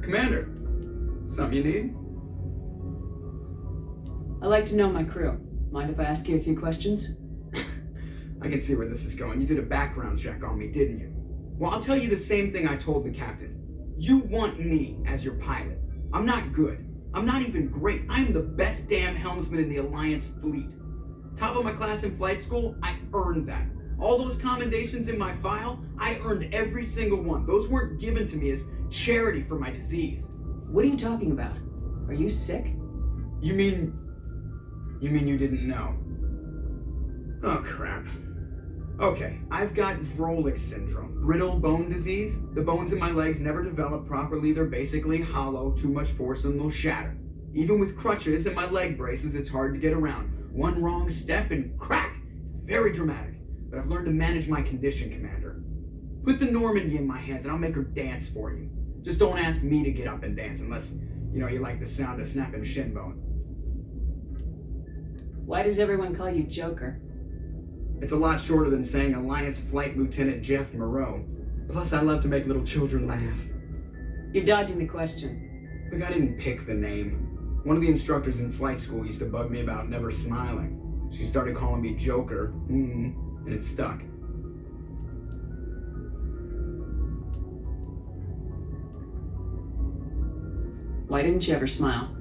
Commander, something you need? I'd like to know my crew. Mind if I ask you a few questions? I can see where this is going. You did a background check on me, didn't you? Well, I'll tell you the same thing I told the captain. You want me as your pilot. I'm not good. I'm not even great. I'm the best damn helmsman in the Alliance fleet. Top of my class in flight school, I earned that. All those commendations in my file, I earned every single one. Those weren't given to me as charity for my disease. What are you talking about? Are you sick? You mean you didn't know? Oh, crap. Okay, I've got Vrolik syndrome, brittle bone disease. The bones in my legs never develop properly. They're basically hollow, too much force and they'll shatter. Even with crutches and my leg braces, it's hard to get around. One wrong step and crack! It's very dramatic. But I've learned to manage my condition, Commander. Put the Normandy in my hands and I'll make her dance for you. Just don't ask me to get up and dance unless, you like the sound of snapping shin bone. Why does everyone call you Joker? It's a lot shorter than saying Alliance Flight Lieutenant Jeff Moreau. Plus, I love to make little children laugh. You're dodging the question. Look, I didn't pick the name. One of the instructors in flight school used to bug me about never smiling. She started calling me Joker, and it stuck. Why didn't you ever smile?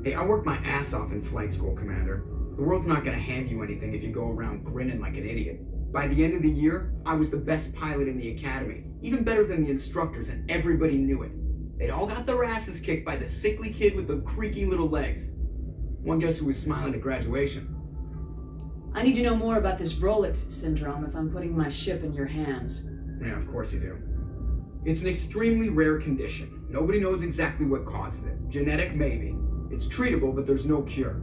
Hey, I worked my ass off in flight school, Commander. The world's not gonna hand you anything if you go around grinning like an idiot. By the end of the year, I was the best pilot in the academy, even better than the instructors, and everybody knew it. They'd all got their asses kicked by the sickly kid with the creaky little legs. One guess who was smiling at graduation? I need to know more about this Vrolik syndrome if I'm putting my ship in your hands. Yeah, of course you do. It's an extremely rare condition. Nobody knows exactly what causes it. Genetic, maybe. It's treatable, but there's no cure.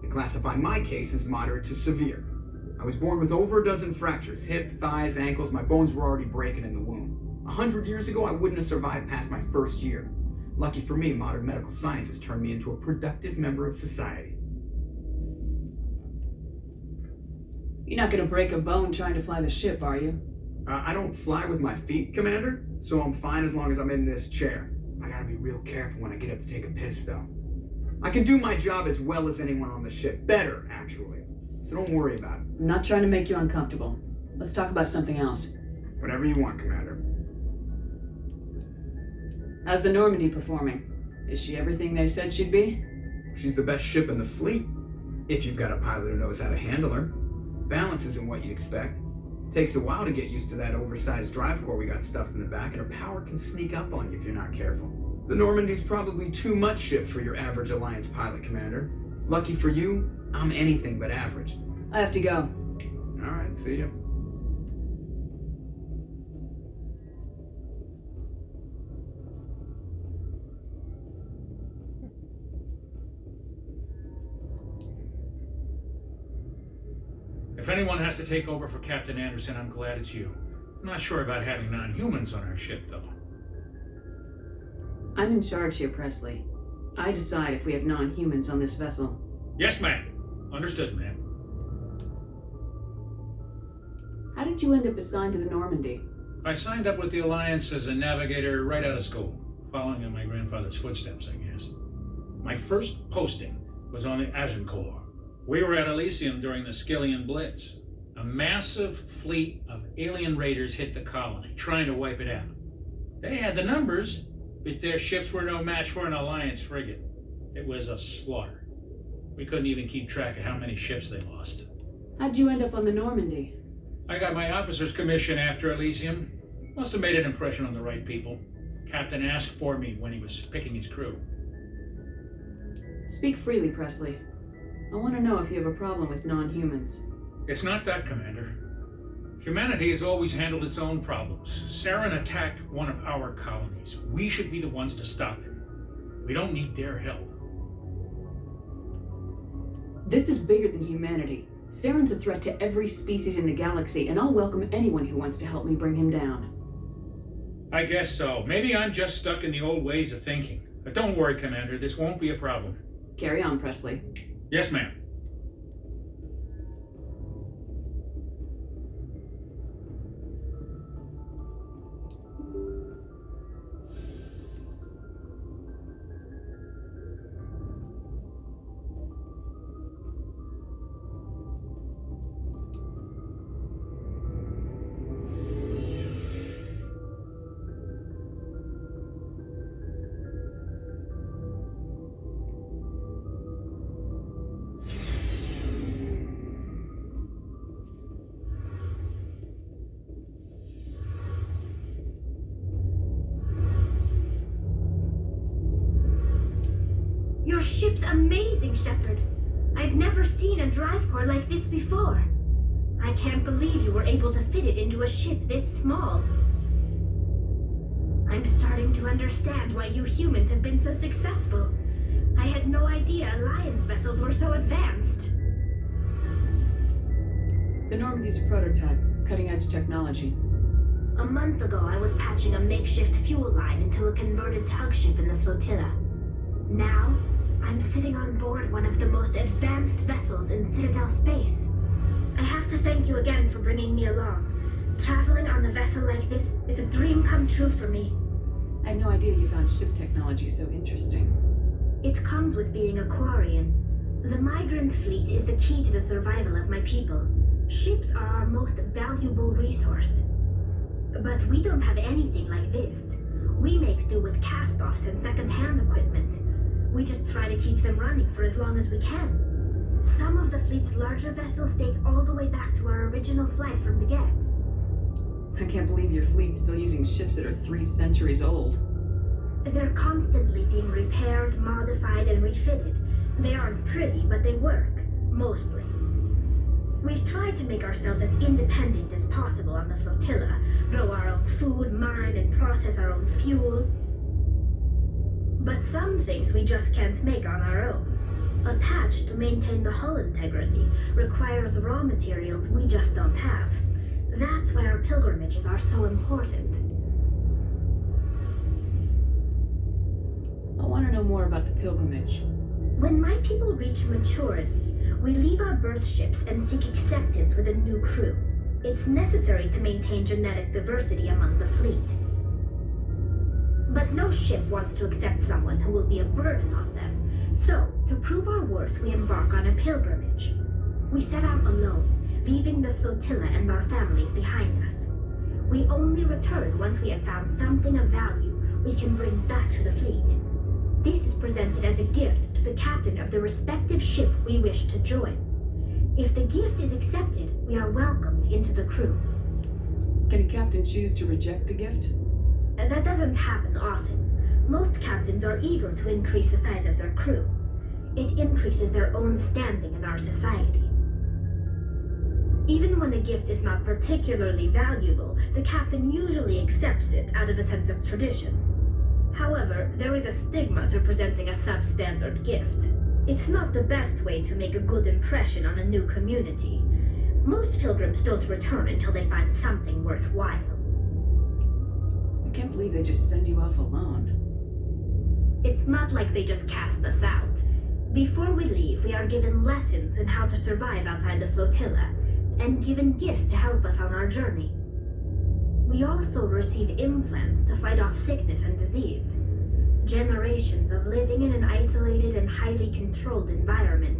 They classify my case as moderate to severe. I was born with over a dozen fractures, hip, thighs, ankles. My bones were already breaking in the womb. 100 years ago, I wouldn't have survived past my first year. Lucky for me, modern medical science has turned me into a productive member of society. You're not gonna break a bone trying to fly the ship, are you? I don't fly with my feet, Commander, so I'm fine as long as I'm in this chair. I gotta be real careful when I get up to take a piss, though. I can do my job as well as anyone on the ship. Better, actually. So don't worry about it. I'm not trying to make you uncomfortable. Let's talk about something else. Whatever you want, Commander. How's the Normandy performing? Is she everything they said she'd be? She's the best ship in the fleet. If you've got a pilot who knows how to handle her. Balance isn't what you'd expect. Takes a while to get used to that oversized drive core we got stuffed in the back, and her power can sneak up on you if you're not careful. The Normandy's probably too much ship for your average Alliance pilot, Commander. Lucky for you, I'm anything but average. I have to go. Alright, see ya. If anyone has to take over for Captain Anderson, I'm glad it's you. I'm not sure about having non-humans on our ship, though. I'm in charge here, Presley. I decide if we have non-humans on this vessel. Yes, ma'am. Understood, ma'am. How did you end up assigned to the Normandy? I signed up with the Alliance as a navigator right out of school, following in my grandfather's footsteps, I guess. My first posting was on the Agincourt. We were at Elysium during the Skillian Blitz. A massive fleet of alien raiders hit the colony, trying to wipe it out. They had the numbers, but their ships were no match for an Alliance frigate. It was a slaughter. We couldn't even keep track of how many ships they lost. How'd you end up on the Normandy? I got my officer's commission after Elysium. Must have made an impression on the right people. Captain asked for me when he was picking his crew. Speak freely, Presley. I want to know if you have a problem with non-humans. It's not that, Commander. Humanity has always handled its own problems. Saren attacked one of our colonies. We should be the ones to stop him. We don't need their help. This is bigger than humanity. Saren's a threat to every species in the galaxy, and I'll welcome anyone who wants to help me bring him down. I guess so. Maybe I'm just stuck in the old ways of thinking. But don't worry, Commander. This won't be a problem. Carry on, Presley. Yes, ma'am. Amazing, Shepard. I've never seen a drive core like this before. I can't believe you were able to fit it into a ship this small. I'm starting to understand why you humans have been so successful. I had no idea Alliance vessels were so advanced. The Normandy's a prototype, cutting-edge technology. A month ago, I was patching a makeshift fuel line into a converted tug ship in the flotilla. Now, I'm sitting on board one of the most advanced vessels in Citadel space. I have to thank you again for bringing me along. Traveling on a vessel like this is a dream come true for me. I had no idea you found ship technology so interesting. It comes with being a Quarian. The migrant fleet is the key to the survival of my people. Ships are our most valuable resource. But we don't have anything like this. We make do with cast-offs and second-hand equipment. We just try to keep them running for as long as we can. Some of the fleet's larger vessels date all the way back to our original flight from the Geth. I can't believe your fleet's still using ships that are 3 centuries old. They're constantly being repaired, modified, and refitted. They aren't pretty, but they work. Mostly. We've tried to make ourselves as independent as possible on the flotilla, grow our own food, mine, and process our own fuel. But some things we just can't make on our own. A patch to maintain the hull integrity requires raw materials we just don't have. That's why our pilgrimages are so important. I want to know more about the pilgrimage. When my people reach maturity, we leave our birth ships and seek acceptance with a new crew. It's necessary to maintain genetic diversity among the fleet. But no ship wants to accept someone who will be a burden on them. So, to prove our worth, we embark on a pilgrimage. We set out alone, leaving the flotilla and our families behind us. We only return once we have found something of value we can bring back to the fleet. This is presented as a gift to the captain of the respective ship we wish to join. If the gift is accepted, we are welcomed into the crew. Can a captain choose to reject the gift? That doesn't happen often. Most captains are eager to increase the size of their crew. It increases their own standing in our society. Even when a gift is not particularly valuable, the captain usually accepts it out of a sense of tradition. However, there is a stigma to presenting a substandard gift. It's not the best way to make a good impression on a new community. Most pilgrims don't return until they find something worthwhile. I can't believe they just send you off alone. It's not like they just cast us out. Before we leave, we are given lessons in how to survive outside the flotilla, and given gifts to help us on our journey. We also receive implants to fight off sickness and disease. Generations of living in an isolated and highly controlled environment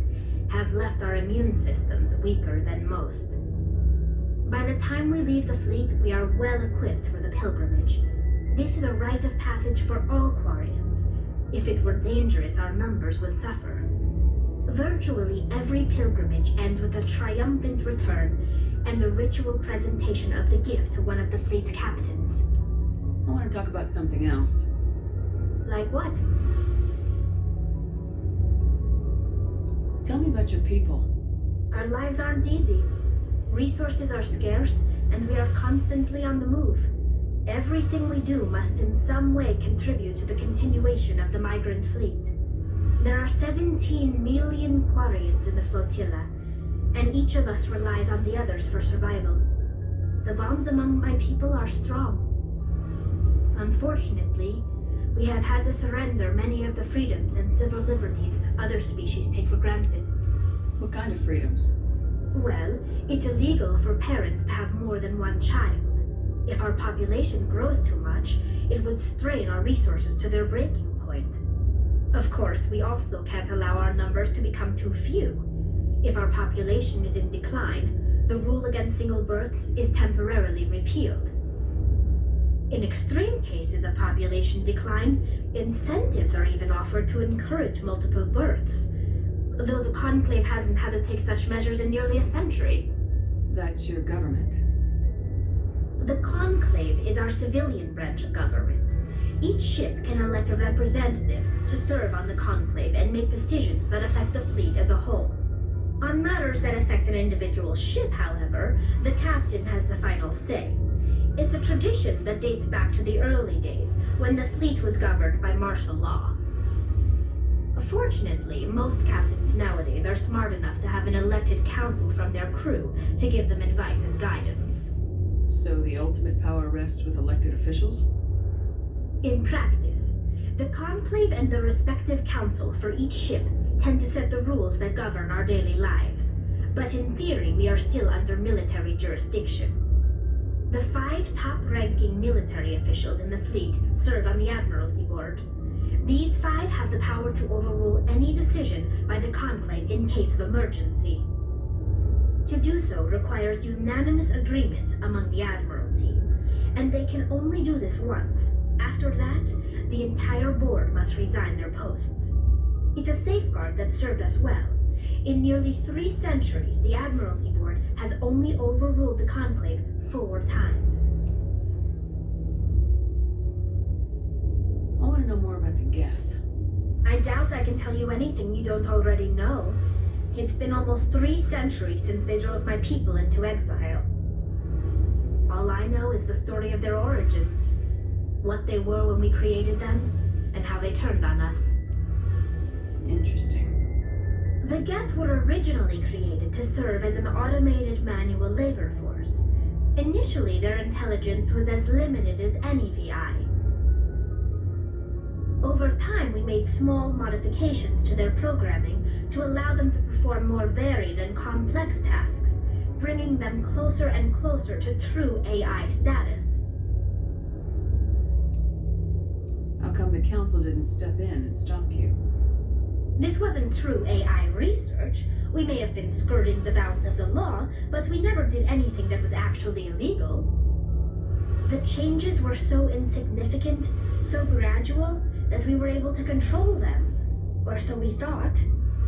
have left our immune systems weaker than most. By the time we leave the fleet, we are well equipped for the pilgrimage. This is a rite of passage for all Quarians. If it were dangerous, our numbers would suffer. Virtually every pilgrimage ends with a triumphant return and the ritual presentation of the gift to one of the fleet's captains. I want to talk about something else. Like what? Tell me about your people. Our lives aren't easy. Resources are scarce, and we are constantly on the move. Everything we do must in some way contribute to the continuation of the migrant fleet. There are 17 million Quarians in the flotilla, and each of us relies on the others for survival. The bonds among my people are strong. Unfortunately, we have had to surrender many of the freedoms and civil liberties other species take for granted. What kind of freedoms? Well, it's illegal for parents to have more than one child. If our population grows too much, it would strain our resources to their breaking point. Of course, we also can't allow our numbers to become too few. If our population is in decline, the rule against single births is temporarily repealed. In extreme cases of population decline, incentives are even offered to encourage multiple births, though the Conclave hasn't had to take such measures in nearly a century. That's your government. The Conclave is our civilian branch of government. Each ship can elect a representative to serve on the Conclave and make decisions that affect the fleet as a whole. On matters that affect an individual ship, however, the captain has the final say. It's a tradition that dates back to the early days, when the fleet was governed by martial law. Fortunately, most captains nowadays are smart enough to have an elected council from their crew to give them advice and guidance. So the ultimate power rests with elected officials? In practice, the Conclave and the respective council for each ship tend to set the rules that govern our daily lives. But in theory, we are still under military jurisdiction. The 5 top-ranking military officials in the fleet serve on the Admiralty Board. These 5 have the power to overrule any decision by the Conclave in case of emergency. To do so requires unanimous agreement among the Admiralty, and they can only do this once. After that, the entire board must resign their posts. It's a safeguard that served us well. In nearly 3 centuries, the Admiralty Board has only overruled the Conclave 4 times. I want to know more about the Geth. I doubt I can tell you anything you don't already know. It's been almost 3 centuries since they drove my people into exile. All I know is the story of their origins, what they were when we created them, and how they turned on us. Interesting. The Geth were originally created to serve as an automated manual labor force. Initially, their intelligence was as limited as any VI. Over time, we made small modifications to their programming to allow them to perform more varied and complex tasks, bringing them closer and closer to true AI status. How come the council didn't step in and stop you? This wasn't true AI research. We may have been skirting the bounds of the law, but we never did anything that was actually illegal. The changes were so insignificant, so gradual, that we were able to control them. Or so we thought.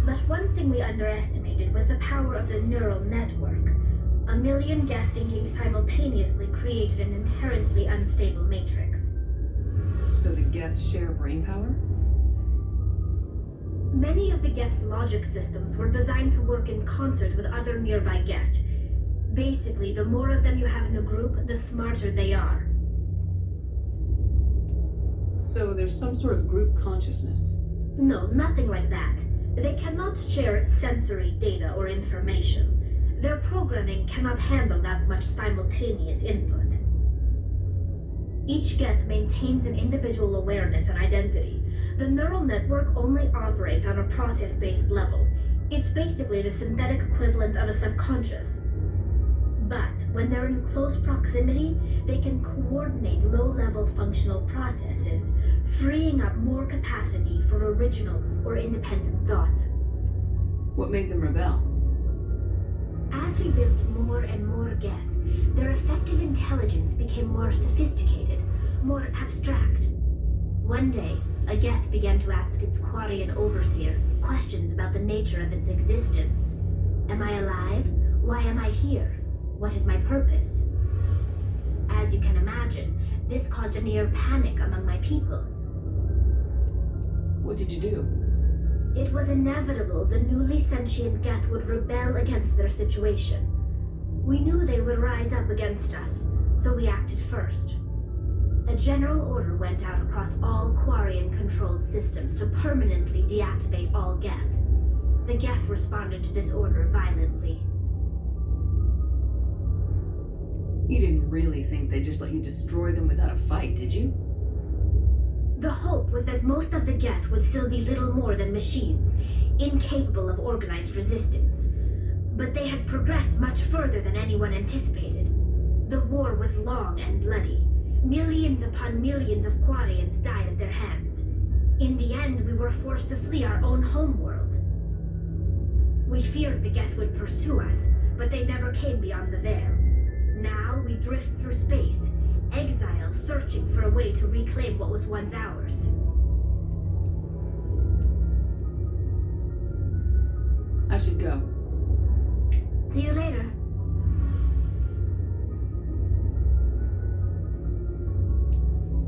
But one thing we underestimated was the power of the neural network. A million Geth thinking simultaneously created an inherently unstable matrix. So the Geth share brain power? Many of the Geth's logic systems were designed to work in concert with other nearby Geth. Basically, the more of them you have in a group, the smarter they are. So there's some sort of group consciousness? No, nothing like that. They cannot share sensory data or information. Their programming cannot handle that much simultaneous input. Each Geth maintains an individual awareness and identity. The neural network only operates on a process-based level. It's basically the synthetic equivalent of a subconscious. But when they're in close proximity, they can coordinate low-level functional processes, freeing up more capacity for original or independent thought. What made them rebel? As we built more and more Geth, their effective intelligence became more sophisticated, more abstract. One day, a Geth began to ask its Quarian overseer questions about the nature of its existence. Am I alive? Why am I here? What is my purpose? As you can imagine, this caused a near panic among my people. What did you do? It was inevitable the newly sentient Geth would rebel against their situation. We knew they would rise up against us, so we acted first. A general order went out across all Quarian-controlled systems to permanently deactivate all Geth. The Geth responded to this order violently. You didn't really think they'd just let you destroy them without a fight, did you? The hope was that most of the Geth would still be little more than machines, incapable of organized resistance. But they had progressed much further than anyone anticipated. The war was long and bloody. Millions upon millions of Quarians died at their hands. In the end, we were forced to flee our own homeworld. We feared the Geth would pursue us, but they never came beyond the veil. Now we drift through space, exile, searching for a way to reclaim what was once ours. I should go. See you later.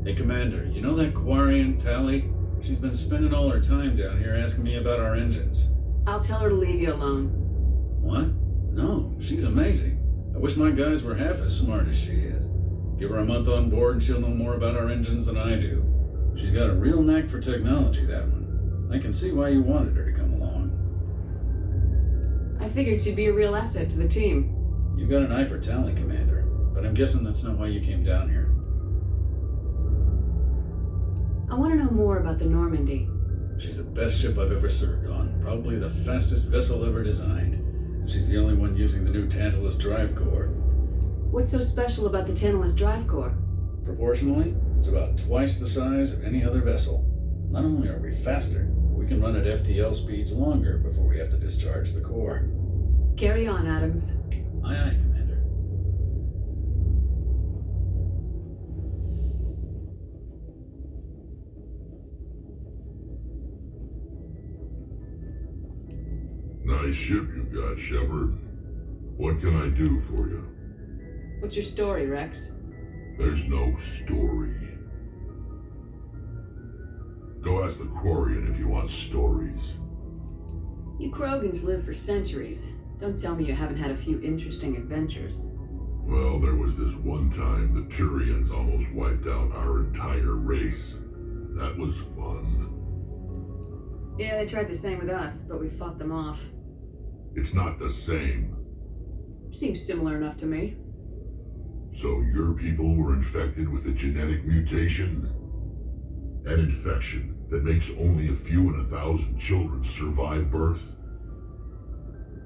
Hey, Commander, you know that Quarian, Tally? She's been spending all her time down here asking me about our engines. I'll tell her to leave you alone. What? No, she's amazing. I wish my guys were half as smart as she is. Give her a month on board and she'll know more about our engines than I do. She's got a real knack for technology, that one. I can see why you wanted her to come along. I figured she'd be a real asset to the team. You've got an eye for talent, Commander, but I'm guessing that's not why you came down here. I want to know more about the Normandy. She's the best ship I've ever served on, probably the fastest vessel ever designed. And she's the only one using the new Tantalus drive core. What's so special about the Tantalus drive core? Proportionally, it's about twice the size of any other vessel. Not only are we faster, but we can run at FTL speeds longer before we have to discharge the core. Carry on, Adams. Aye, aye, Commander. Nice ship you got, Shepard. What can I do for you? What's your story, Rex? There's no story. Go ask the Quarian if you want stories. You Krogans live for centuries. Don't tell me you haven't had a few interesting adventures. Well, there was this one time the Turians almost wiped out our entire race. That was fun. Yeah, they tried the same with us, but we fought them off. It's not the same. Seems similar enough to me. So your people were infected with a genetic mutation? An infection that makes only a few in 1,000 children survive birth?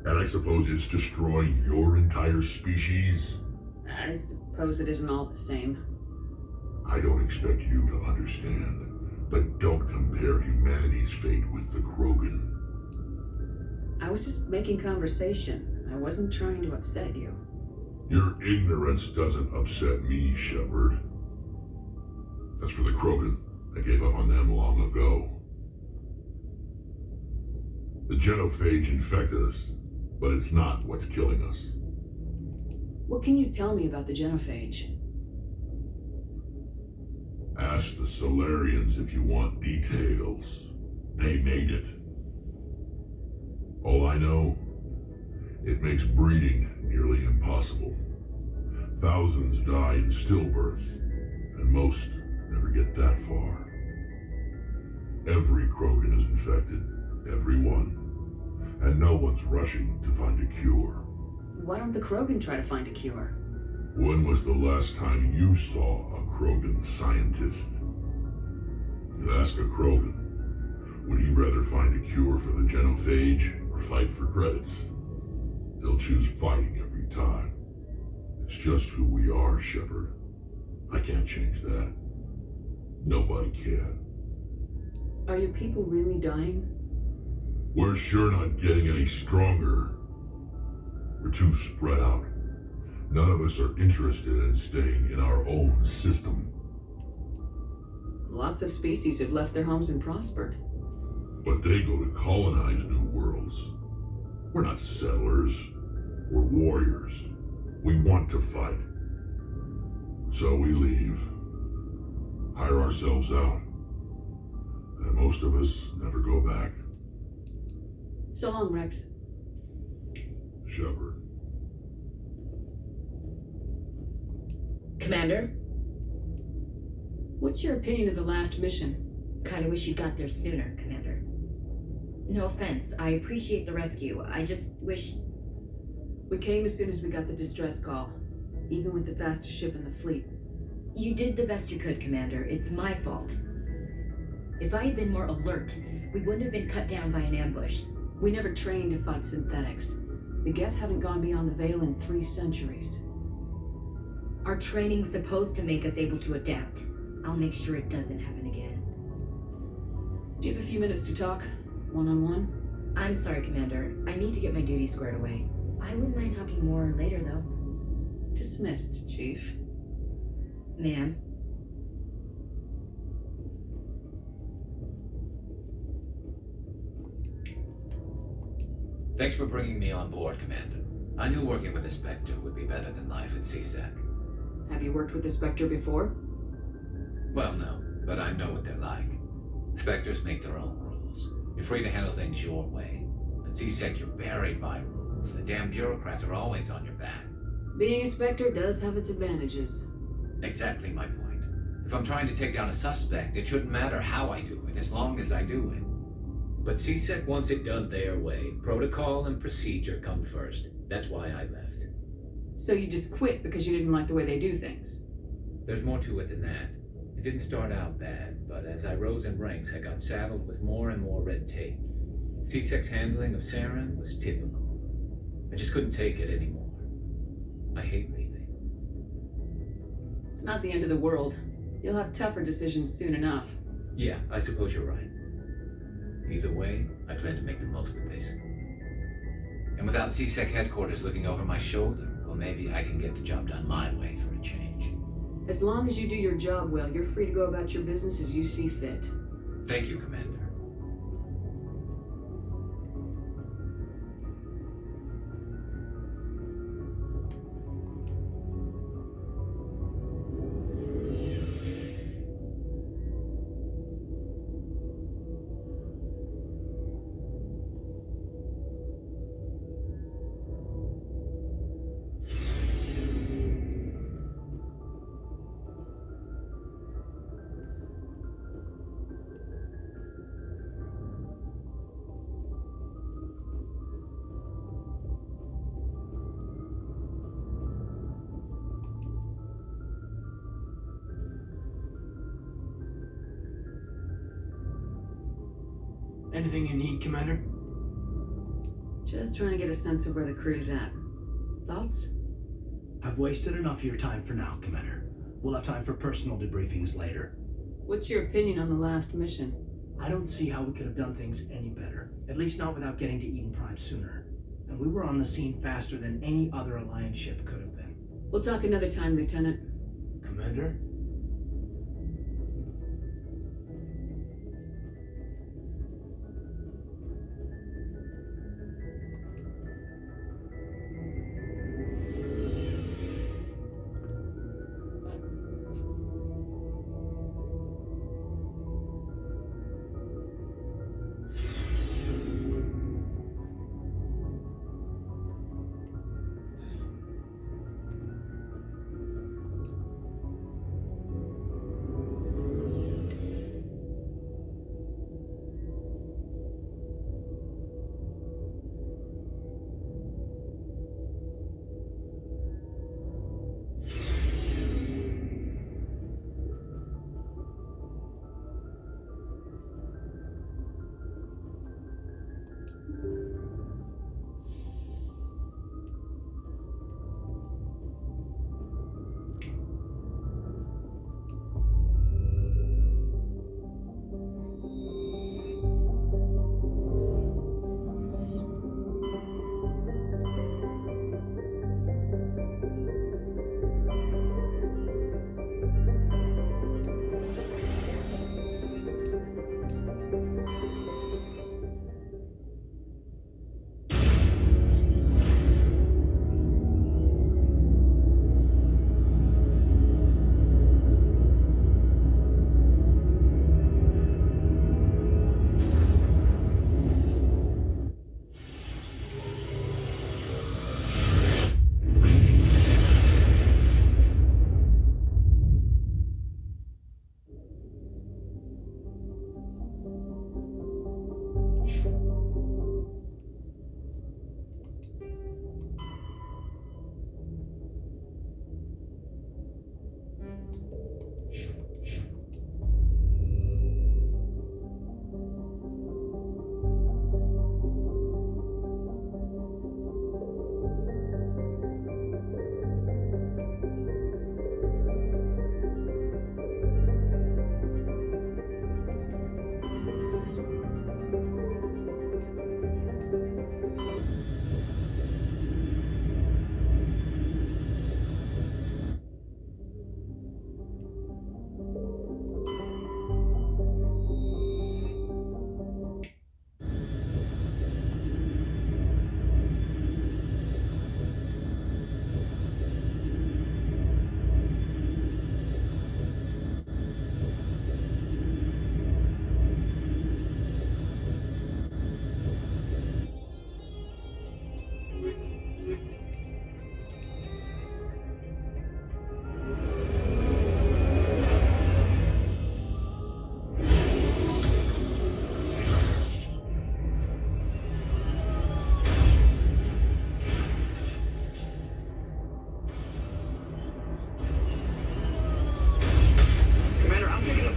And I suppose it's destroying your entire species? I suppose it isn't all the same. I don't expect you to understand, but don't compare humanity's fate with the Krogan. I was just making conversation. I wasn't trying to upset you. Your ignorance doesn't upset me, Shepard. As for the Krogan, I gave up on them long ago. The genophage infected us, but it's not what's killing us. What can you tell me about the genophage? Ask the Solarians if you want details. They made it. All I know, it makes breeding nearly impossible. Thousands die in stillbirth, and most never get that far. Every Krogan is infected, every one. And no one's rushing to find a cure. Why don't the Krogan try to find a cure? When was the last time you saw a Krogan scientist? You ask a Krogan, would he rather find a cure for the genophage or fight for credits? He'll choose fighting every time. It's just who we are, Shepard. I can't change that. Nobody can. Are your people really dying? We're sure not getting any stronger. We're too spread out. None of us are interested in staying in our own system. Lots of species have left their homes and prospered. But they go to colonize new worlds. We're not settlers. We're warriors. We want to fight. So we leave. Hire ourselves out. And most of us never go back. So long, Rex. Shepard. Commander? What's your opinion of the last mission? Kinda wish you got there sooner, Commander. No offense, I appreciate the rescue. I just wish... We came as soon as we got the distress call, even with the fastest ship in the fleet. You did the best you could, Commander. It's my fault. If I had been more alert, we wouldn't have been cut down by an ambush. We never trained to fight synthetics. The Geth haven't gone beyond the Veil in 3 centuries. Our training's supposed to make us able to adapt. I'll make sure it doesn't happen again. Do you have a few minutes to talk? One-on-one? I'm sorry, Commander. I need to get my duties squared away. I wouldn't mind talking more later, though. Dismissed, Chief. Ma'am. Thanks for bringing me on board, Commander. I knew working with the Spectre would be better than life at CSEC. Have you worked with the Spectre before? Well, no, but I know what they're like. Spectres make their own rules. You're free to handle things your way. At C-Sec, you're buried by rules. The damn bureaucrats are always on your back. Being a Spectre does have its advantages. Exactly my point. If I'm trying to take down a suspect, it shouldn't matter how I do it, as long as I do it. But C-Sec wants it done their way. Protocol and procedure come first. That's why I left. So you just quit because you didn't like the way they do things? There's more to it than that. It didn't start out bad, but as I rose in ranks, I got saddled with more and more red tape. C-Sec's handling of Saren was typical. I just couldn't take it anymore. I hate leaving. It's not the end of the world. You'll have tougher decisions soon enough. Yeah, I suppose you're right. Either way, I plan to make the most of this. And without C-Sec headquarters looking over my shoulder, well, maybe I can get the job done my way for a change. As long as you do your job well, you're free to go about your business as you see fit. Thank you, Commander. Anything you need, Commander? Just trying to get a sense of where the crew's at. Thoughts? I've wasted enough of your time for now, Commander. We'll have time for personal debriefings later. What's your opinion on the last mission? I don't see how we could have done things any better. At least not without getting to Eden Prime sooner. And we were on the scene faster than any other Alliance ship could have been. We'll talk another time, Lieutenant. Commander?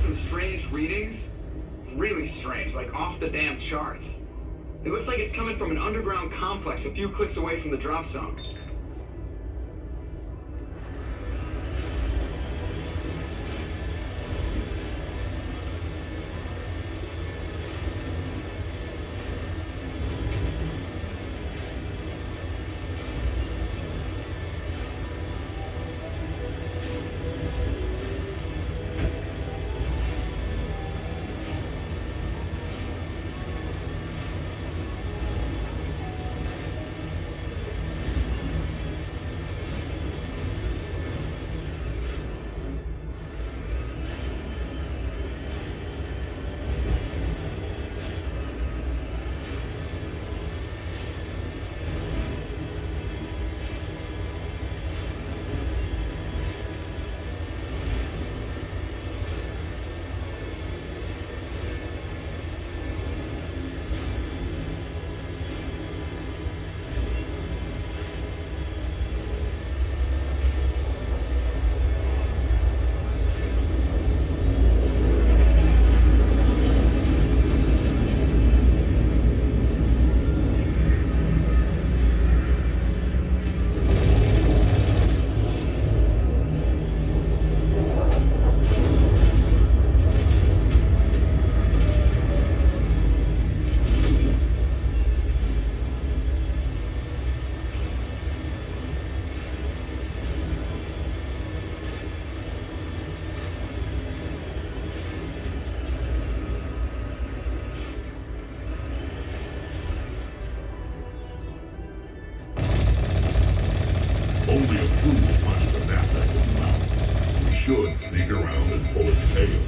some strange readings. Really strange, like off the damn charts. It looks like it's coming from an underground complex a few clicks away from the drop zone. Only a fool punches a bat that wouldn't mount. He should sneak around and pull its tail.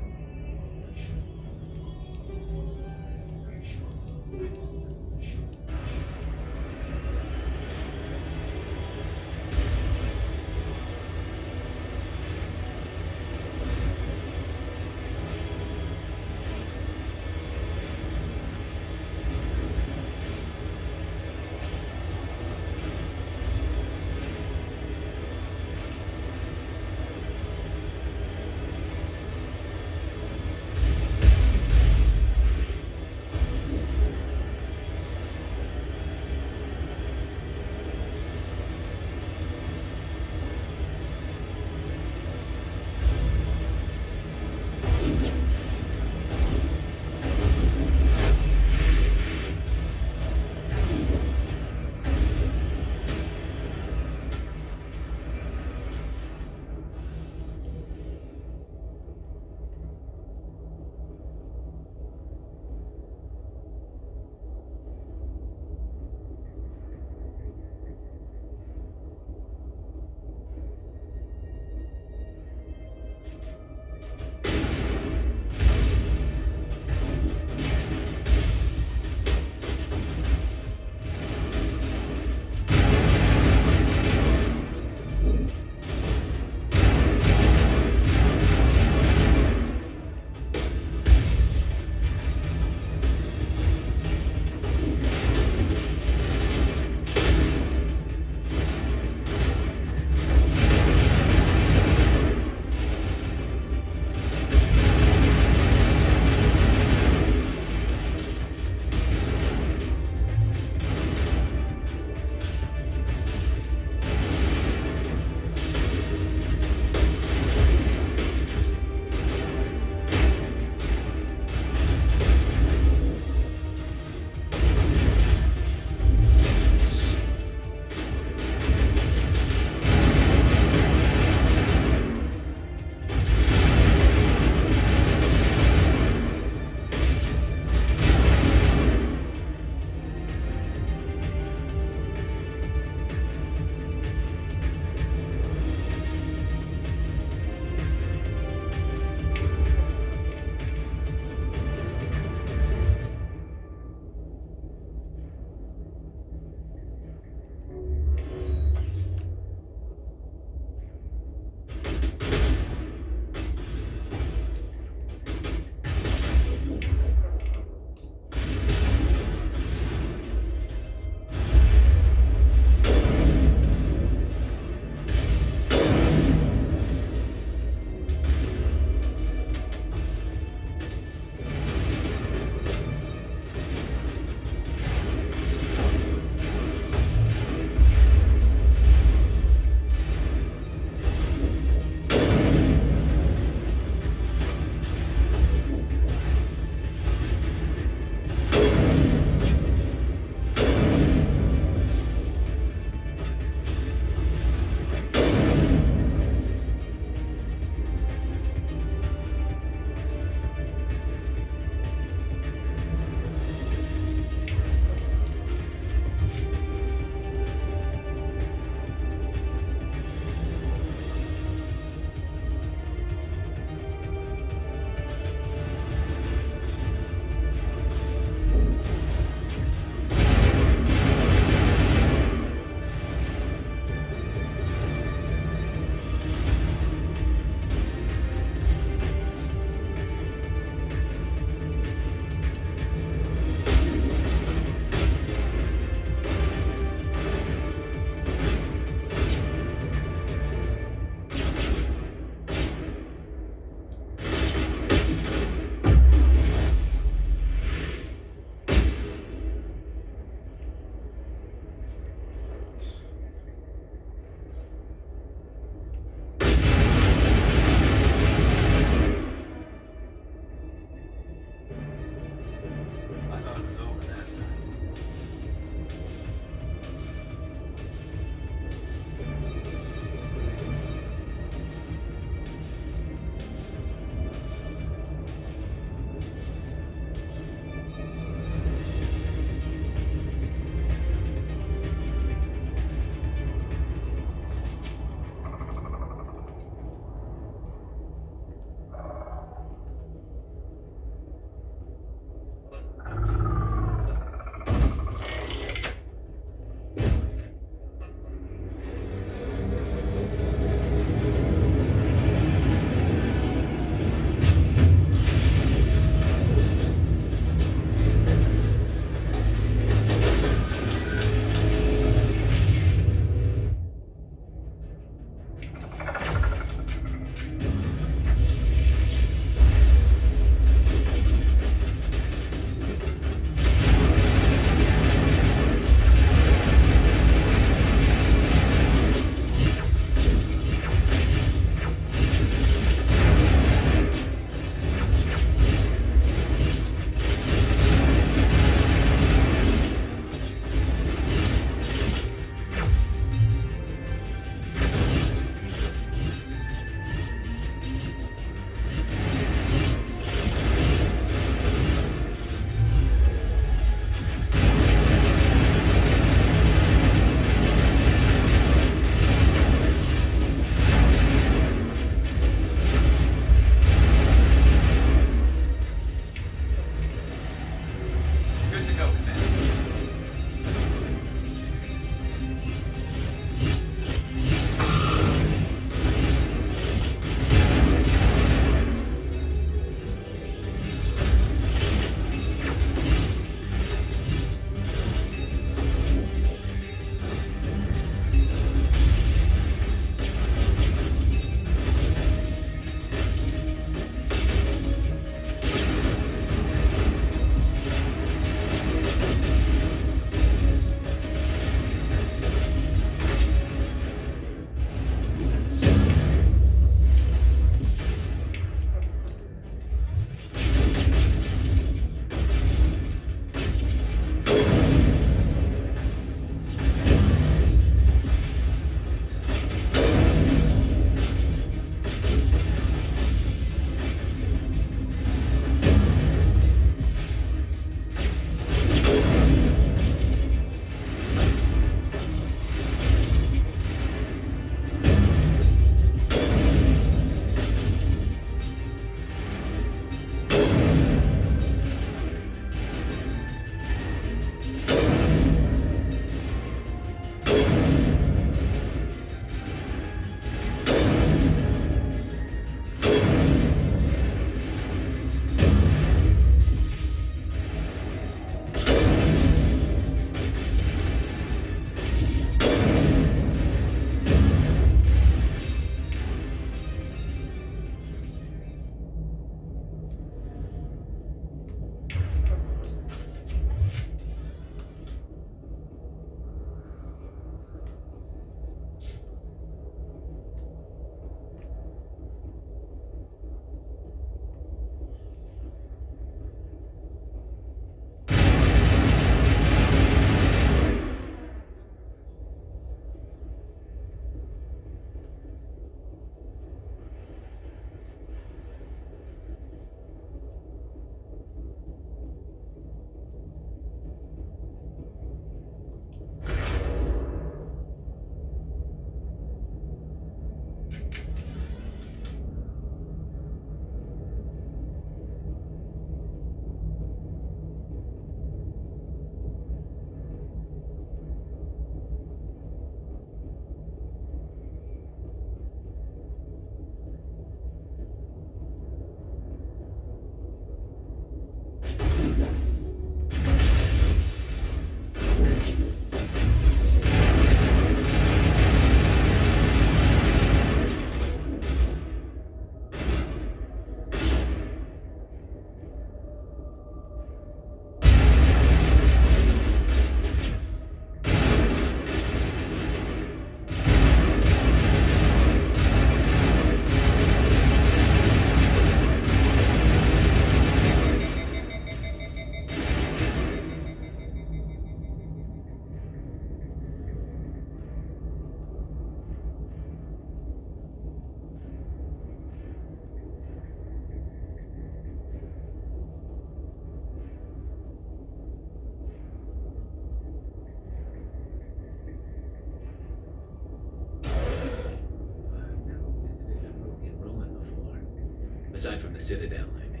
Aside from the Citadel, I mean.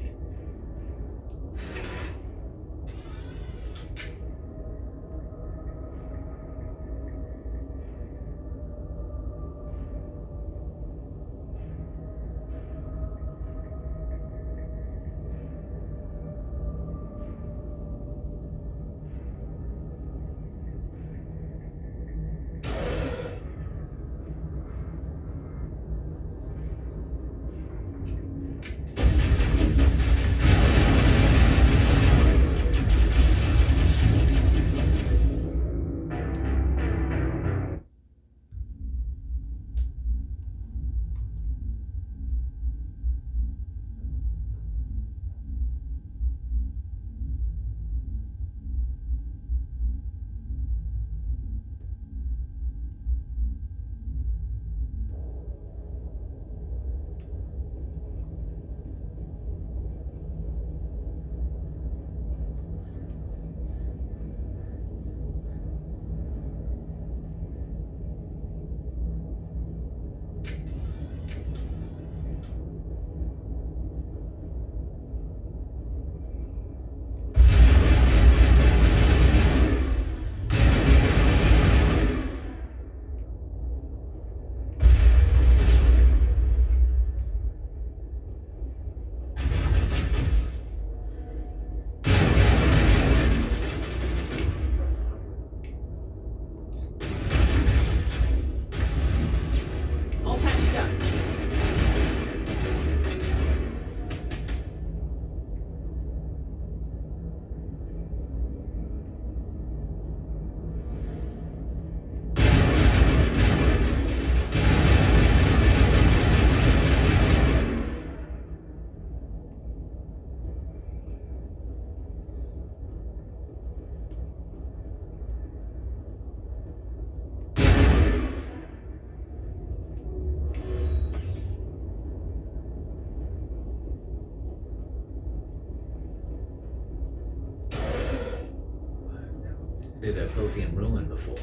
Did a Prothean ruin before.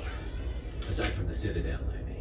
Aside from the Citadel, I mean.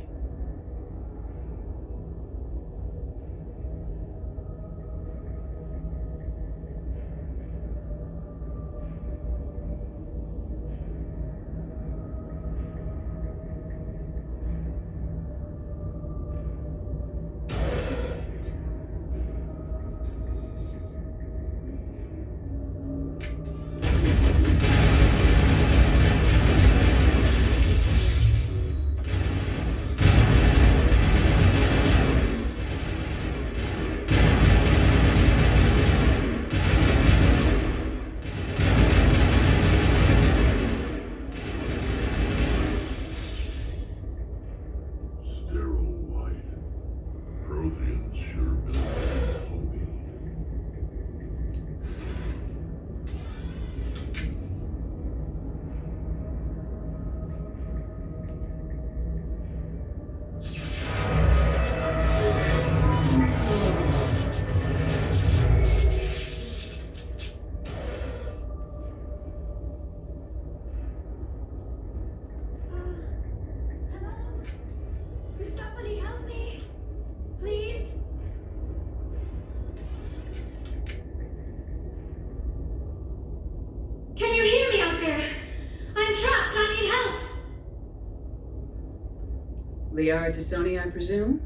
Liara to Sony, I presume?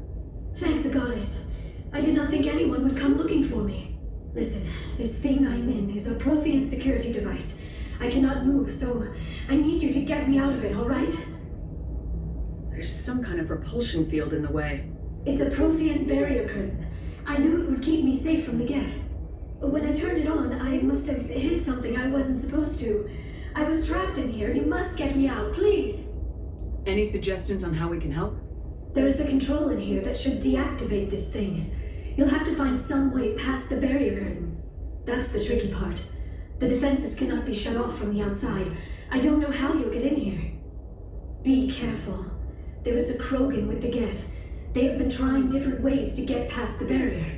Thank the goddess. I did not think anyone would come looking for me. Listen, this thing I'm in is a Prothean security device. I cannot move, so I need you to get me out of it, alright? There's some kind of repulsion field in the way. It's a Prothean barrier curtain. I knew it would keep me safe from the Geth. When I turned it on, I must have hit something I wasn't supposed to. I was trapped in here. You must get me out, please! Any suggestions on how we can help? There is a control in here that should deactivate this thing. You'll have to find some way past the barrier curtain. That's the tricky part. The defenses cannot be shut off from the outside. I don't know how you'll get in here. Be careful. There is a Krogan with the Geth. They have been trying different ways to get past the barrier.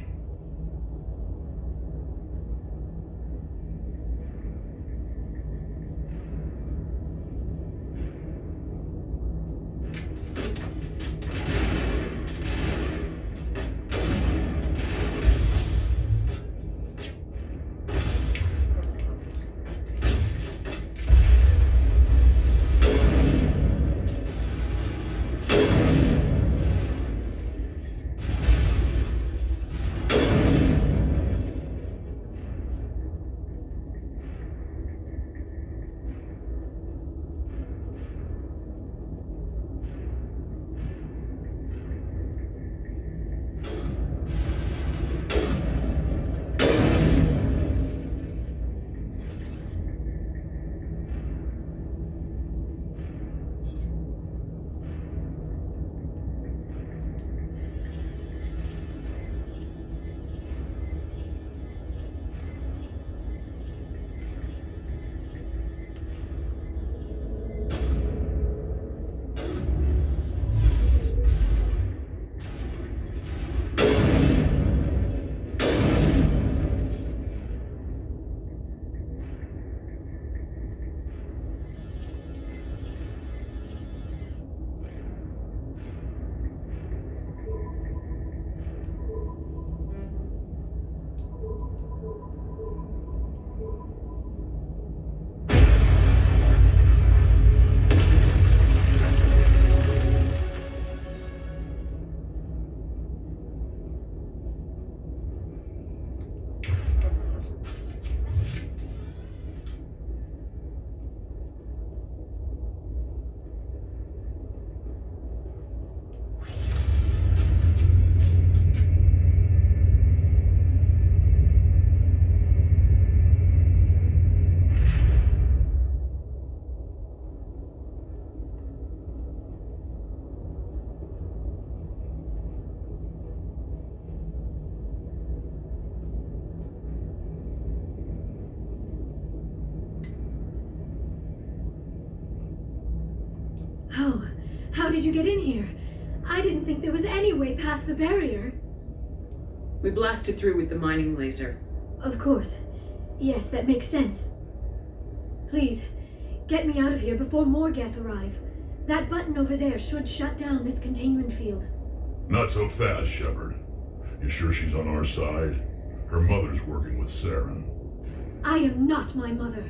How did you get in here? I didn't think there was any way past the barrier. We blasted through with the mining laser. Of course. Yes, that makes sense. Please, get me out of here before more Geth arrive. That button over there should shut down this containment field. Not so fast, Shepard. You sure she's on our side? Her mother's working with Saren. I am not my mother.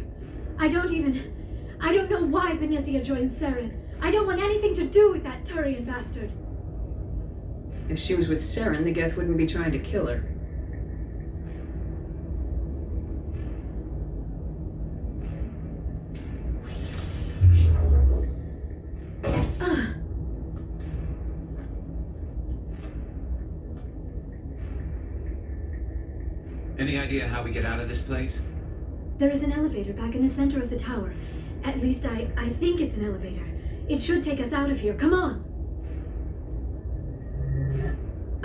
I don't know why Benezia joined Saren. I don't want anything to do with that Turian bastard. If she was with Saren, the Geth wouldn't be trying to kill her. Any idea how we get out of this place? There is an elevator back in the center of the tower. At least I think it's an elevator. It should take us out of here. Come on!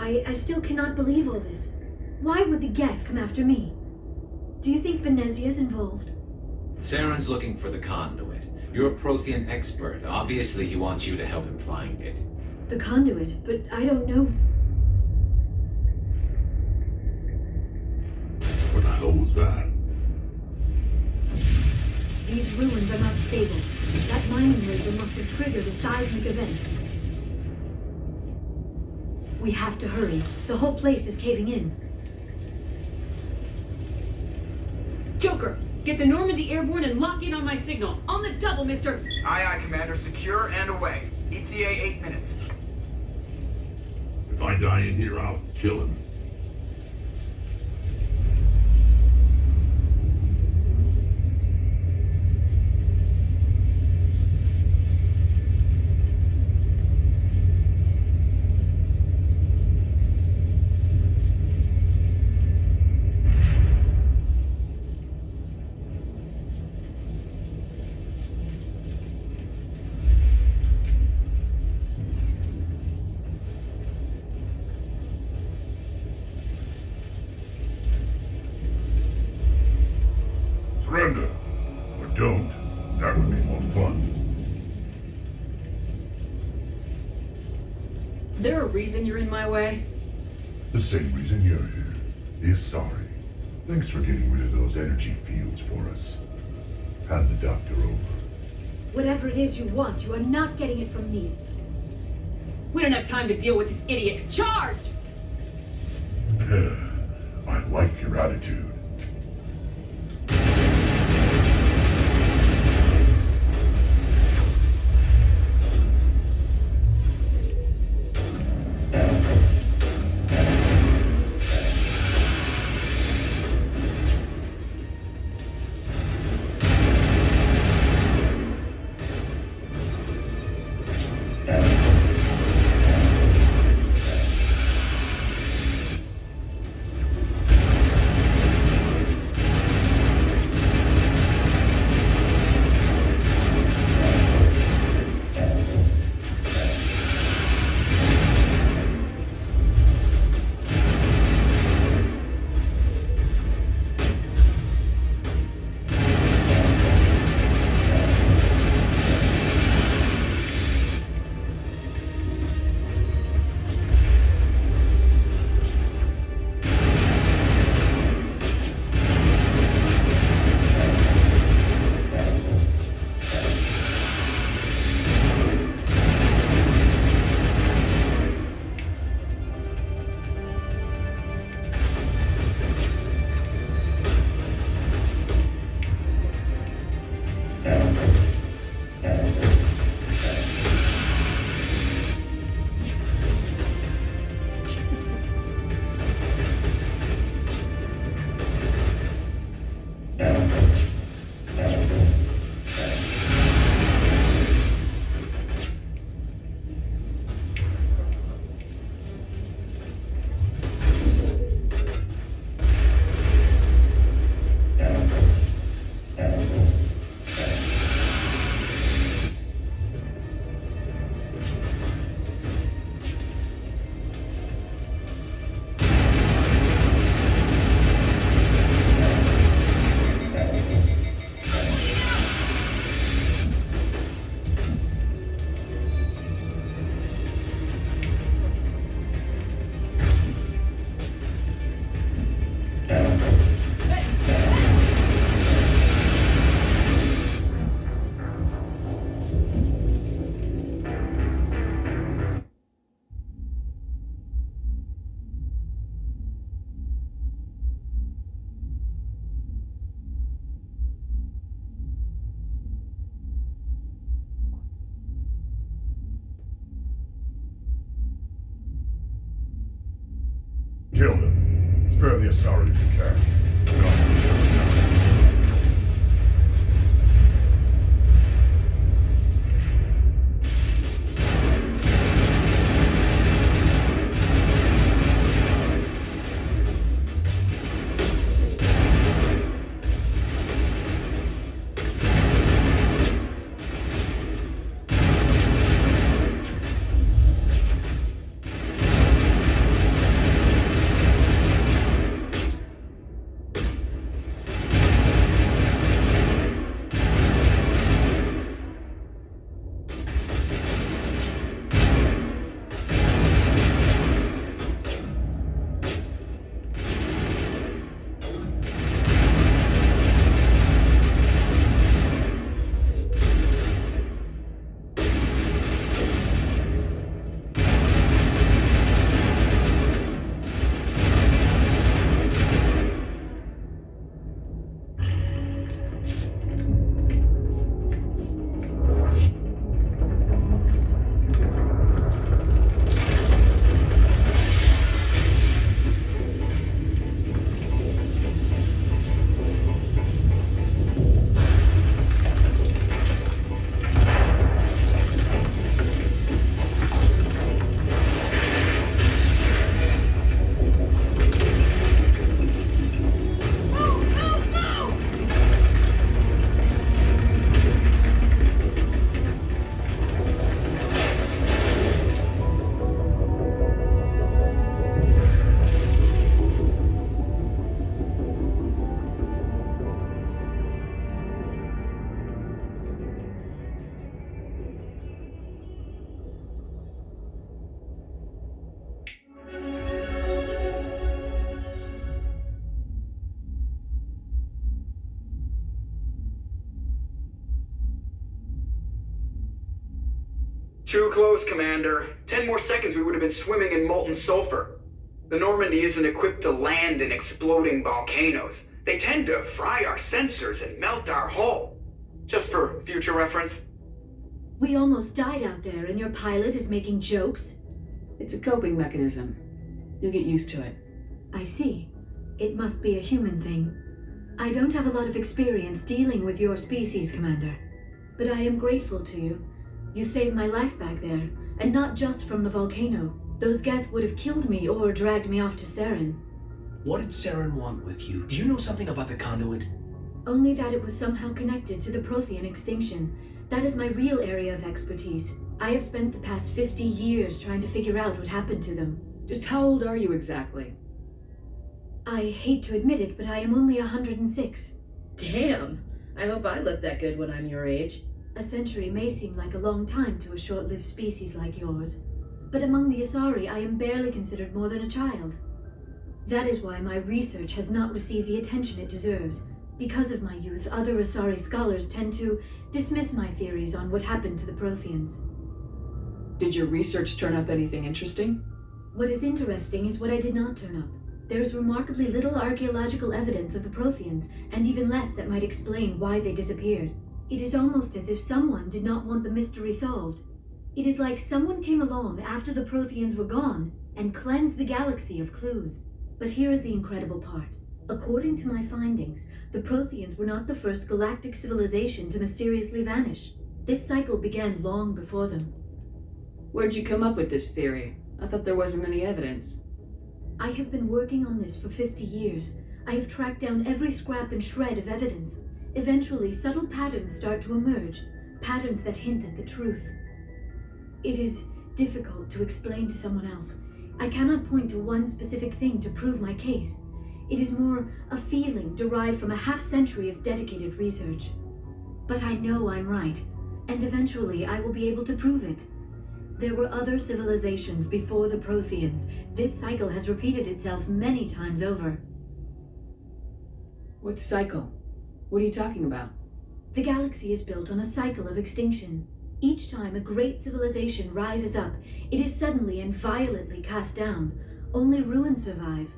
I still cannot believe all this. Why would the Geth come after me? Do you think Benezia's involved? Saren's looking for the conduit. You're a Prothean expert. Obviously, he wants you to help him find it. The conduit, but I don't know. What the hell was that? These ruins are not stable. That mining laser must have triggered a seismic event. We have to hurry. The whole place is caving in. Joker, get the Normandy airborne and lock in on my signal. On the double, mister! Aye, aye, Commander. Secure and away. ETA 8 minutes. If I die in here, I'll kill him. Surrender. Or don't. That would be more fun. There a reason you're in my way? The same reason you're here. The Asari. Thanks for getting rid of those energy fields for us. Hand the doctor over. Whatever it is you want, you are not getting it from me. We don't have time to deal with this idiot. Charge! I like your attitude. Kill them. Spare the Asari if you can. Too close, Commander. 10 more seconds we would have been swimming in molten sulfur. The Normandy isn't equipped to land in exploding volcanoes. They tend to fry our sensors and melt our hull. Just for future reference. We almost died out there, and your pilot is making jokes? It's a coping mechanism. You'll get used to it. I see. It must be a human thing. I don't have a lot of experience dealing with your species, Commander. But I am grateful to you. You saved my life back there, and not just from the volcano. Those Geth would have killed me or dragged me off to Saren. What did Saren want with you? Do you know something about the conduit? Only that it was somehow connected to the Prothean extinction. That is my real area of expertise. I have spent the past 50 years trying to figure out what happened to them. Just how old are you exactly? I hate to admit it, but I am only 106. Damn! I hope I look that good when I'm your age. A century may seem like a long time to a short-lived species like yours, but among the Asari I am barely considered more than a child. That is why my research has not received the attention it deserves. Because of my youth, other Asari scholars tend to dismiss my theories on what happened to the Protheans. Did your research turn up anything interesting? What is interesting is what I did not turn up. There is remarkably little archaeological evidence of the Protheans, and even less that might explain why they disappeared. It is almost as if someone did not want the mystery solved. It is like someone came along after the Protheans were gone and cleansed the galaxy of clues. But here is the incredible part. According to my findings, the Protheans were not the first galactic civilization to mysteriously vanish. This cycle began long before them. Where'd you come up with this theory? I thought there wasn't any evidence. I have been working on this for 50 years. I have tracked down every scrap and shred of evidence. Eventually, subtle patterns start to emerge, patterns that hint at the truth. It is difficult to explain to someone else. I cannot point to one specific thing to prove my case. It is more a feeling derived from a half-century of dedicated research. But I know I'm right, and eventually I will be able to prove it. There were other civilizations before the Protheans. This cycle has repeated itself many times over. What cycle? What are you talking about? The galaxy is built on a cycle of extinction. Each time a great civilization rises up, it is suddenly and violently cast down. Only ruins survive.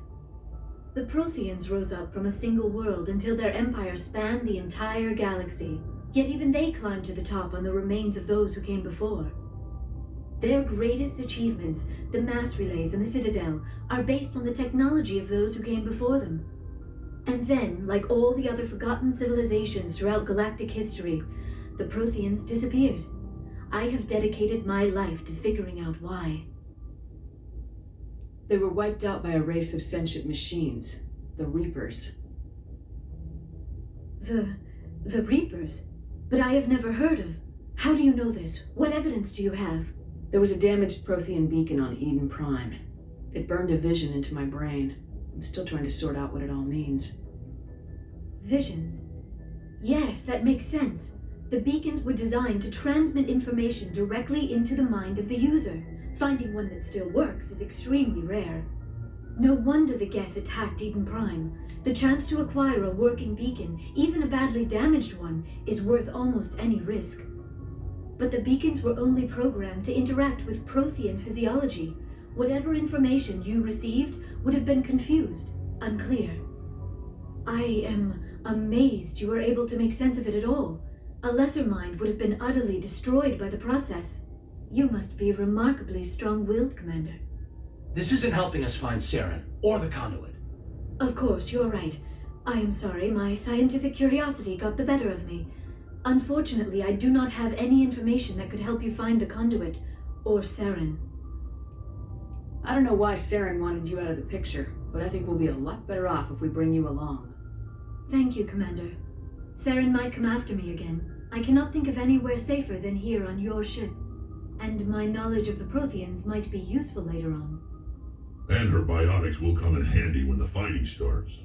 The Protheans rose up from a single world until their empire spanned the entire galaxy. Yet even they climbed to the top on the remains of those who came before. Their greatest achievements, the mass relays and the Citadel, are based on the technology of those who came before them. And then, like all the other forgotten civilizations throughout galactic history, the Protheans disappeared. I have dedicated my life to figuring out why. They were wiped out by a race of sentient machines, the Reapers. The Reapers? But I have never heard of. How do you know this? What evidence do you have? There was a damaged Prothean beacon on Eden Prime. It burned a vision into my brain. I'm still trying to sort out what it all means. Visions? Yes, that makes sense. The beacons were designed to transmit information directly into the mind of the user. Finding one that still works is extremely rare. No wonder the Geth attacked Eden Prime. The chance to acquire a working beacon, even a badly damaged one, is worth almost any risk. But the beacons were only programmed to interact with Prothean physiology. Whatever information you received would have been confused, unclear. I am amazed you were able to make sense of it at all. A lesser mind would have been utterly destroyed by the process. You must be remarkably strong-willed, Commander. This isn't helping us find Saren, or the conduit. Of course, you're right. I am sorry, my scientific curiosity got the better of me. Unfortunately, I do not have any information that could help you find the conduit, or Saren. I don't know why Saren wanted you out of the picture, but I think we'll be a lot better off if we bring you along. Thank you, Commander. Saren might come after me again. I cannot think of anywhere safer than here on your ship. And my knowledge of the Protheans might be useful later on. And her biotics will come in handy when the fighting starts.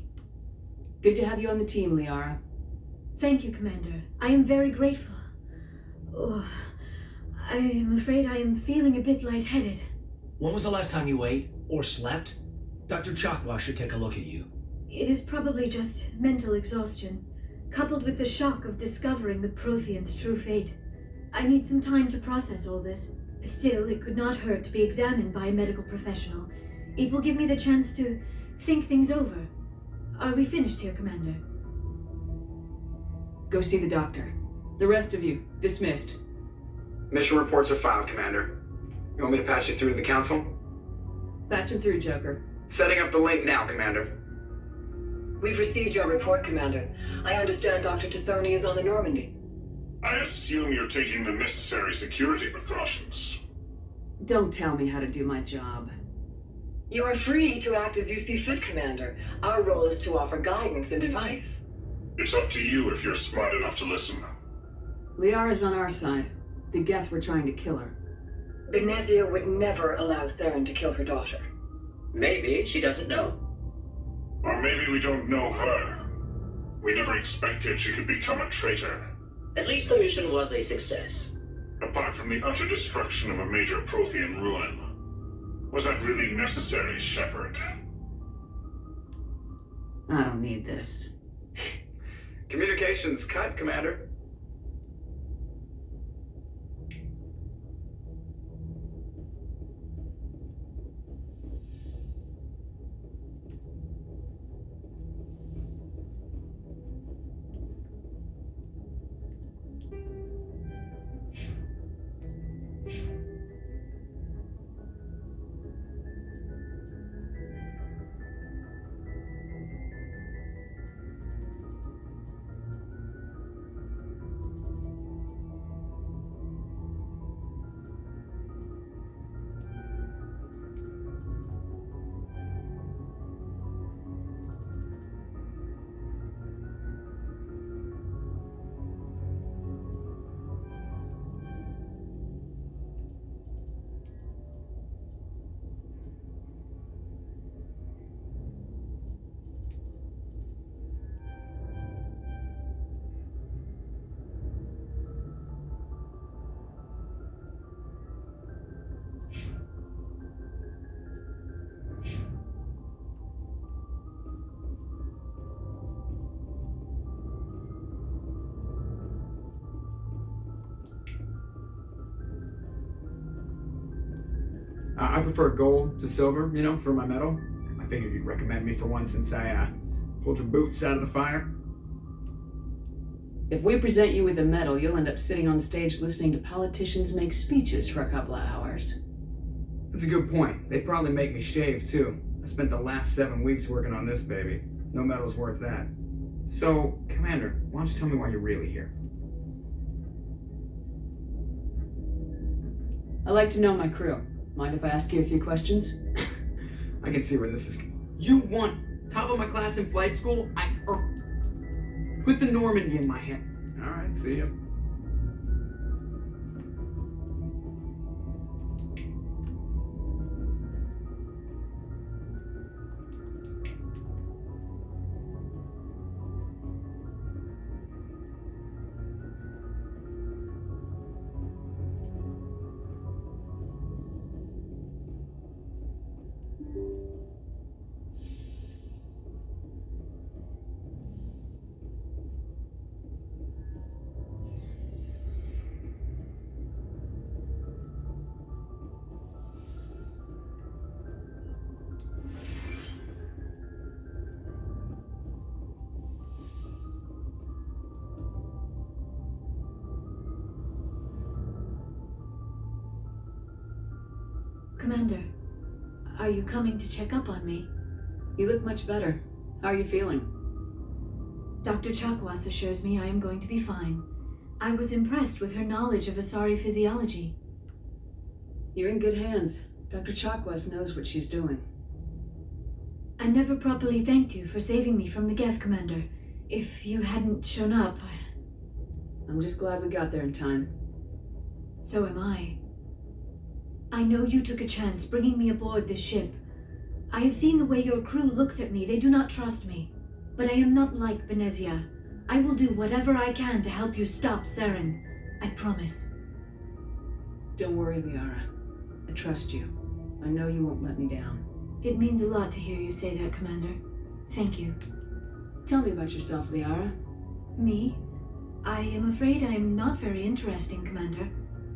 Good to have you on the team, Liara. Thank you, Commander. I am very grateful. Oh, I am afraid I am feeling a bit lightheaded. When was the last time you ate, or slept? Dr. Chakwa should take a look at you. It is probably just mental exhaustion, coupled with the shock of discovering the Protheans' true fate. I need some time to process all this, Still, it could not hurt to be examined by a medical professional. It will give me the chance to think things over. Are we finished here, Commander? Go see the doctor. The rest of you, dismissed. Mission reports are filed, Commander. You want me to patch you through to the Council? Patch him through, Joker. Setting up the link now, Commander. We've received your report, Commander. I understand Dr. Tassoni is on the Normandy. I assume you're taking the necessary security precautions. Don't tell me how to do my job. You are free to act as you see fit, Commander. Our role is to offer guidance and advice. It's up to you if you're smart enough to listen. Liara's on our side. The Geth were trying to kill her. Benezia would never allow Theron to kill her daughter. Maybe she doesn't know. Or maybe we don't know her. We never expected she could become a traitor. At least the mission was a success. Apart from the utter destruction of a major Prothean ruin. Was that really necessary, Shepard? I don't need this. Communications cut, Commander. I prefer gold to silver, for my medal. I figured you'd recommend me for one since I pulled your boots out of the fire. If we present you with a medal, you'll end up sitting on stage listening to politicians make speeches for a couple of hours. That's a good point. They'd probably make me shave, too. I spent the last 7 weeks working on this baby. No medal's worth that. So, Commander, why don't you tell me why you're really here? I like to know my crew. Mind if I ask you a few questions? I can see where this is. You want top of my class in flight school? Put the Normandy in my hand. All right, see ya. Commander, are you coming to check up on me? You look much better. How are you feeling? Dr. Chakwas assures me I am going to be fine. I was impressed with her knowledge of Asari physiology. You're in good hands. Dr. Chakwas knows what she's doing. I never properly thanked you for saving me from the Geth, Commander. If you hadn't shown up, I'm just glad we got there in time. So am I. I know you took a chance bringing me aboard this ship. I have seen the way your crew looks at me. They do not trust me. But I am not like Benezia. I will do whatever I can to help you stop Saren. I promise. Don't worry, Liara. I trust you. I know you won't let me down. It means a lot to hear you say that, Commander. Thank you. Tell me about yourself, Liara. Me? I am afraid I am not very interesting, Commander.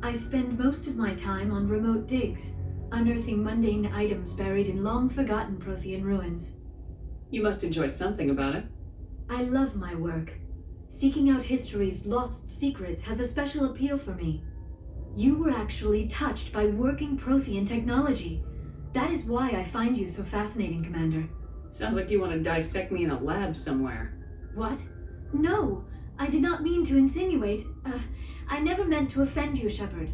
I spend most of my time on remote digs, unearthing mundane items buried in long-forgotten Prothean ruins. You must enjoy something about it. I love my work. Seeking out history's lost secrets has a special appeal for me. You were actually touched by working Prothean technology. That is why I find you so fascinating, Commander. Sounds like you want to dissect me in a lab somewhere. What? No, I did not mean to insinuate. I never meant to offend you, Shepard.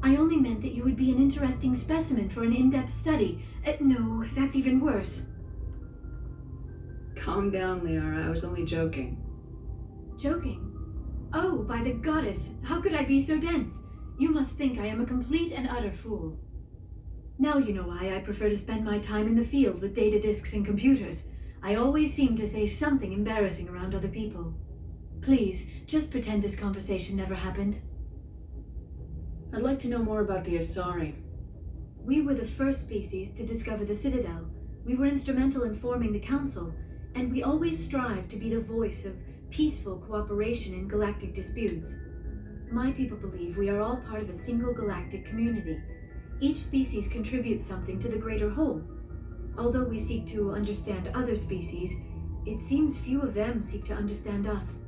I only meant that you would be an interesting specimen for an in-depth study. No, that's even worse. Calm down, Liara. I was only joking. Joking? Oh, by the goddess, how could I be so dense? You must think I am a complete and utter fool. Now you know why I prefer to spend my time in the field with data disks and computers. I always seem to say something embarrassing around other people. Please, just pretend this conversation never happened. I'd like to know more about the Asari. We were the first species to discover the Citadel. We were instrumental in forming the Council, and we always strive to be the voice of peaceful cooperation in galactic disputes. My people believe we are all part of a single galactic community. Each species contributes something to the greater whole. Although we seek to understand other species, it seems few of them seek to understand us.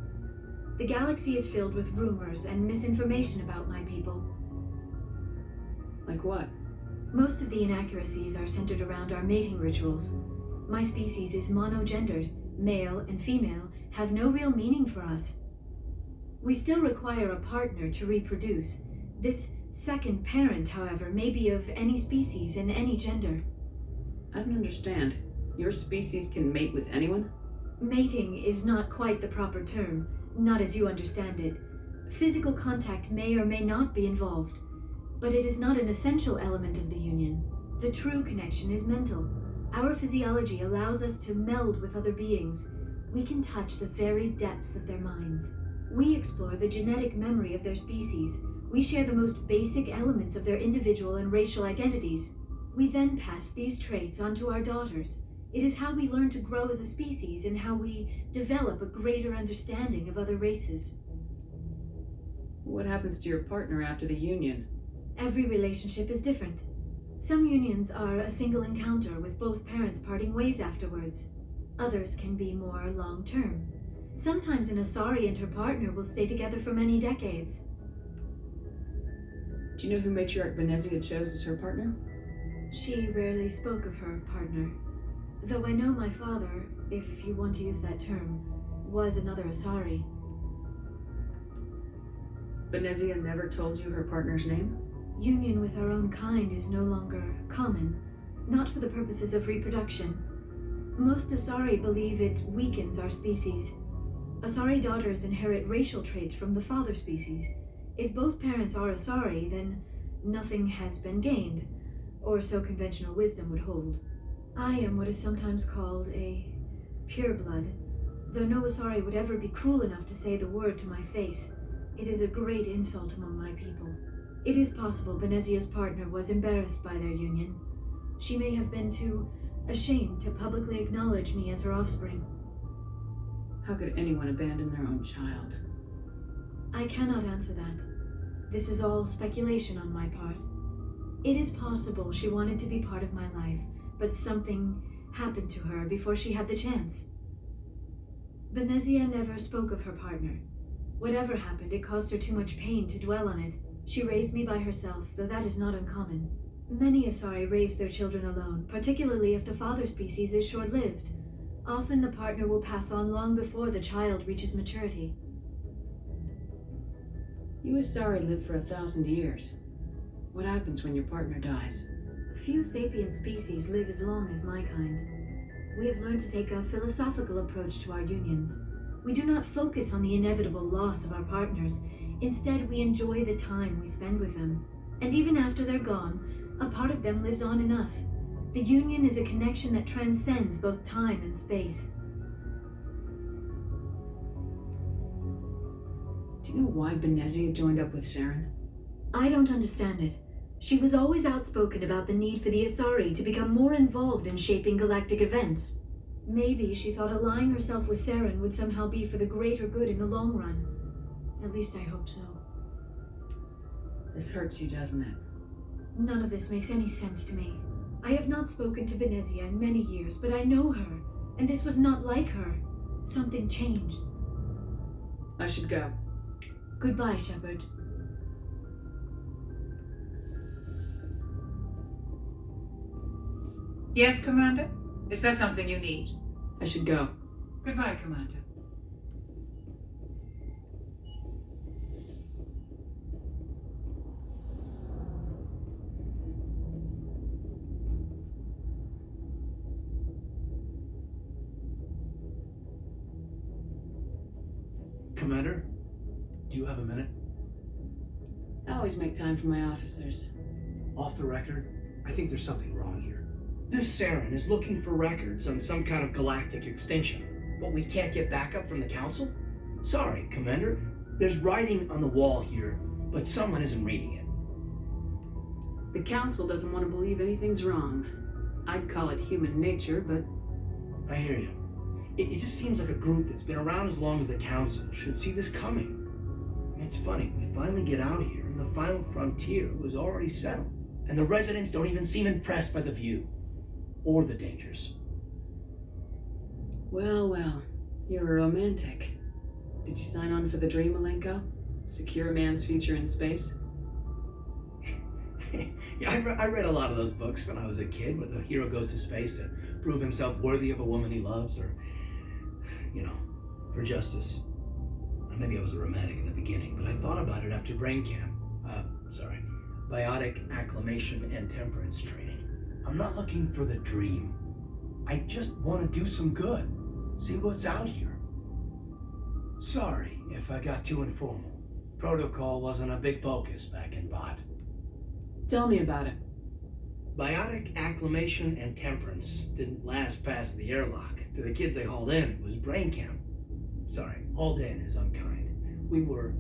The galaxy is filled with rumors and misinformation about my people. Like what? Most of the inaccuracies are centered around our mating rituals. My species is monogendered. Male and female have no real meaning for us. We still require a partner to reproduce. This second parent, however, may be of any species and any gender. I don't understand. Your species can mate with anyone? Mating is not quite the proper term, not as you understand it. Physical contact may or may not be involved, but it is not an essential element of the union. The true connection is mental. Our physiology allows us to meld with other beings. We can touch the very depths of their minds. We explore the genetic memory of their species. We share the most basic elements of their individual and racial identities. We then pass these traits on to our daughters. It is how we learn to grow as a species and how we develop a greater understanding of other races. What happens to your partner after the union? Every relationship is different. Some unions are a single encounter with both parents parting ways afterwards. Others can be more long-term. Sometimes an Asari and her partner will stay together for many decades. Do you know who Matriarch Benezia chose as her partner? She rarely spoke of her partner. Though I know my father, if you want to use that term, was another Asari. Benezia never told you her partner's name? Union with our own kind is no longer common, not for the purposes of reproduction. Most Asari believe it weakens our species. Asari daughters inherit racial traits from the father species. If both parents are Asari, then nothing has been gained, or so conventional wisdom would hold. I am what is sometimes called a pureblood, though no Asari would ever be cruel enough to say the word to my face. It is a great insult among my people. It is possible Benezia's partner was embarrassed by their union. She may have been too ashamed to publicly acknowledge me as her offspring. How could anyone abandon their own child? I cannot answer that. This is all speculation on my part. It is possible she wanted to be part of my life, but something happened to her before she had the chance. Benezia never spoke of her partner. Whatever happened, it caused her too much pain to dwell on it. She raised me by herself, though that is not uncommon. Many Asari raise their children alone, particularly if the father species is short-lived. Often the partner will pass on long before the child reaches maturity. You Asari live for 1,000 years. What happens when your partner dies? Few sapient species live as long as my kind. We have learned to take a philosophical approach to our unions. We do not focus on the inevitable loss of our partners. Instead, we enjoy the time we spend with them. And even after they're gone, a part of them lives on in us. The union is a connection that transcends both time and space. Do you know why Benezia joined up with Saren? I don't understand it. She was always outspoken about the need for the Asari to become more involved in shaping galactic events. Maybe she thought allying herself with Saren would somehow be for the greater good in the long run. At least I hope so. This hurts you, doesn't it? None of this makes any sense to me. I have not spoken to Benezia in many years, but I know her, and this was not like her. Something changed. I should go. Goodbye, Shepard. Yes, Commander? Is there something you need? I should go. Goodbye, Commander. Commander, do you have a minute? I always make time for my officers. Off the record, I think there's something wrong here. This Saren is looking for records on some kind of galactic extinction, but we can't get backup from the Council? Sorry, Commander. There's writing on the wall here, but someone isn't reading it. The Council doesn't want to believe anything's wrong. I'd call it human nature, but... I hear you. It just seems like a group that's been around as long as the Council should see this coming. It's funny, we finally get out here, and the final frontier was already settled, and the residents don't even seem impressed by the view. Or the dangers. Well, well. You're a romantic. Did you sign on for the dream, Malenko? Secure a man's future in space? Yeah, I read a lot of those books when I was a kid, where the hero goes to space to prove himself worthy of a woman he loves, or, for justice. Maybe I was a romantic in the beginning, but I thought about it after brain camp. Biotic acclimation and temperance training. I'm not looking for the dream. I just want to do some good. See what's out here. Sorry if I got too informal. Protocol wasn't a big focus back in Bot. Tell me about it. Biotic acclimation and temperance didn't last past the airlock. To the kids they hauled in, it was brain camp. Sorry, hauled in is unkind. We were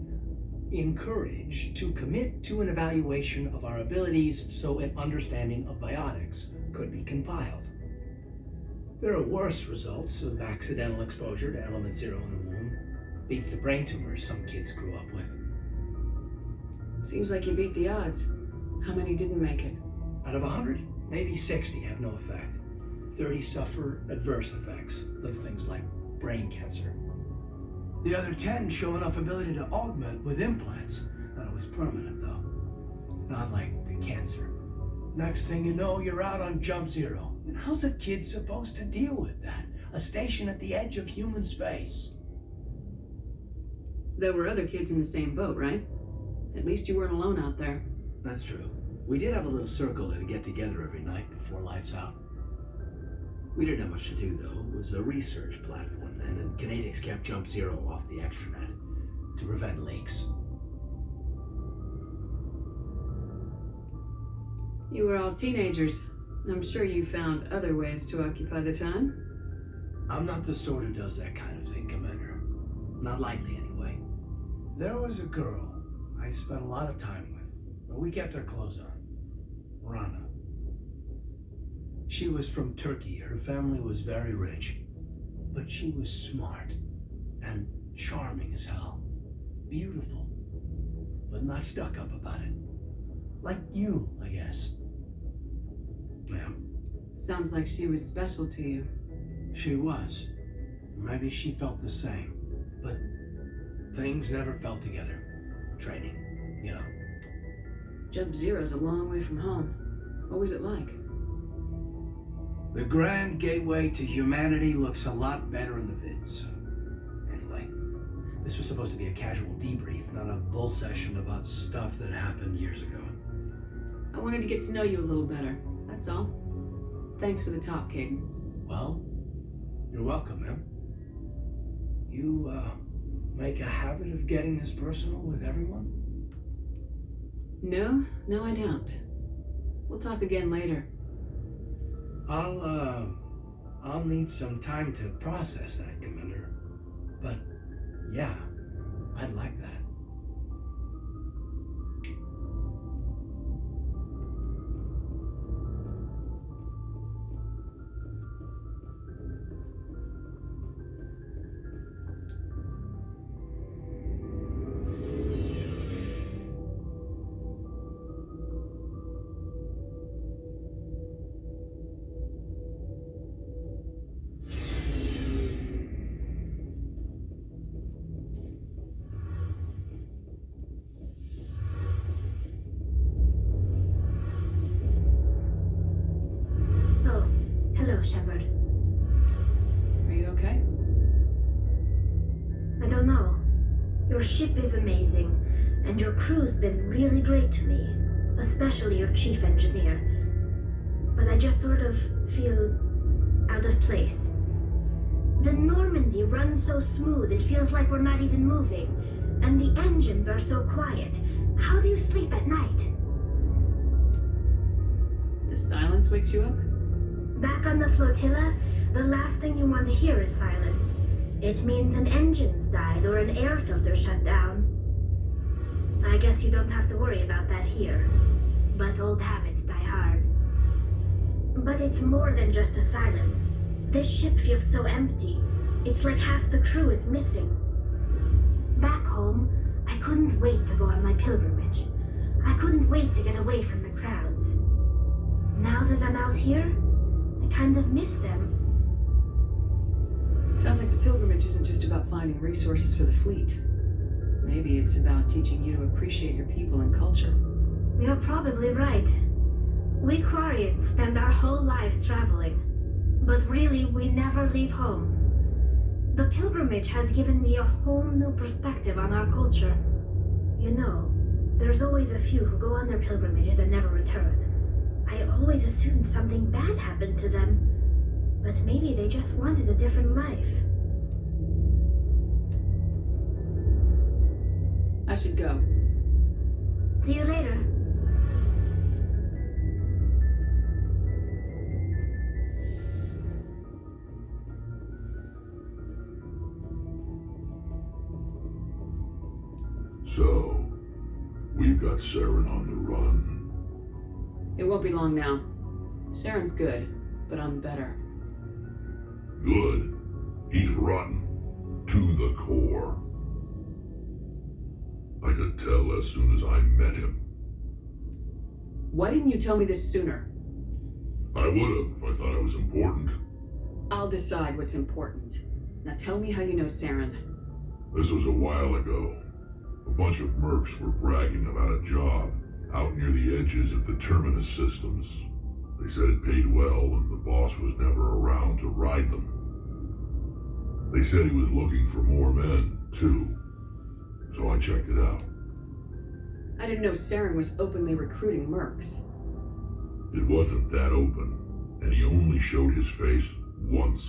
encouraged to commit to an evaluation of our abilities so an understanding of biotics could be compiled. There are worse results of accidental exposure to element 0 in the womb. Beats the brain tumors some kids grew up with. Seems like you beat the odds. How many didn't make it? Out of 100, maybe 60 have no effect. 30 suffer adverse effects, little things like brain cancer. The other 10 show enough ability to augment with implants. Not always permanent, though. Not like the cancer. Next thing you know, you're out on Jump Zero. And how's a kid supposed to deal with that? A station at the edge of human space. There were other kids in the same boat, right? At least you weren't alone out there. That's true. We did have a little circle that'd get together every night before lights out. We didn't have much to do, though. It was a research platform then, and Canadics kept Jump Zero off the extranet to prevent leaks. You were all teenagers. I'm sure you found other ways to occupy the time. I'm not the sort who does that kind of thing, Commander. Not lightly, anyway. There was a girl I spent a lot of time with, but we kept our clothes on. Rana. She was from Turkey. Her family was very rich. But she was smart and charming as hell. Beautiful, but not stuck up about it. Like you, I guess. Ma'am. Sounds like she was special to you. She was. Maybe she felt the same. But things never fell together. Training, Jump Zero's a long way from home. What was it like? The grand gateway to humanity looks a lot better in the vids. Anyway, this was supposed to be a casual debrief, not a bull session about stuff that happened years ago. I wanted to get to know you a little better, that's all. Thanks for the talk, Caden. Well, you're welcome, man. You, make a habit of getting this personal with everyone? No, I don't. We'll talk again later. I'll need some time to process that, Commander. But, yeah, I'd like that. I don't know. Your ship is amazing, and your crew's been really great to me, especially your chief engineer. But I just sort of feel out of place. The Normandy runs so smooth it feels like we're not even moving, and the engines are so quiet. How do you sleep at night? The silence wakes you up? Back on the flotilla, the last thing you want to hear is silence. It means an engine's died or an air filter shut down. I guess you don't have to worry about that here. But old habits die hard. But it's more than just the silence. This ship feels so empty. It's like half the crew is missing. Back home, I couldn't wait to go on my pilgrimage. I couldn't wait to get away from the crowds. Now that I'm out here, I kind of miss them. Sounds like the pilgrimage isn't just about finding resources for the fleet. Maybe it's about teaching you to appreciate your people and culture. You're probably right. We Quarians spend our whole lives traveling, but really we never leave home. The pilgrimage has given me a whole new perspective on our culture. You know, there's always a few who go on their pilgrimages and never return. I always assumed something bad happened to them, but maybe they just wanted a different life. I should go. See you later. So, we've got Saren on the run. It won't be long now. Saren's good, but I'm better. Good. He's rotten. To the core. I could tell as soon as I met him. Why didn't you tell me this sooner? I would've if I thought it was important. I'll decide what's important. Now tell me how you know Saren. This was a while ago. A bunch of mercs were bragging about a job out near the edges of the Terminus systems. They said it paid well and the boss was never around to ride them. They said he was looking for more men, too. So I checked it out. I didn't know Saren was openly recruiting mercs. It wasn't that open, and he only showed his face once.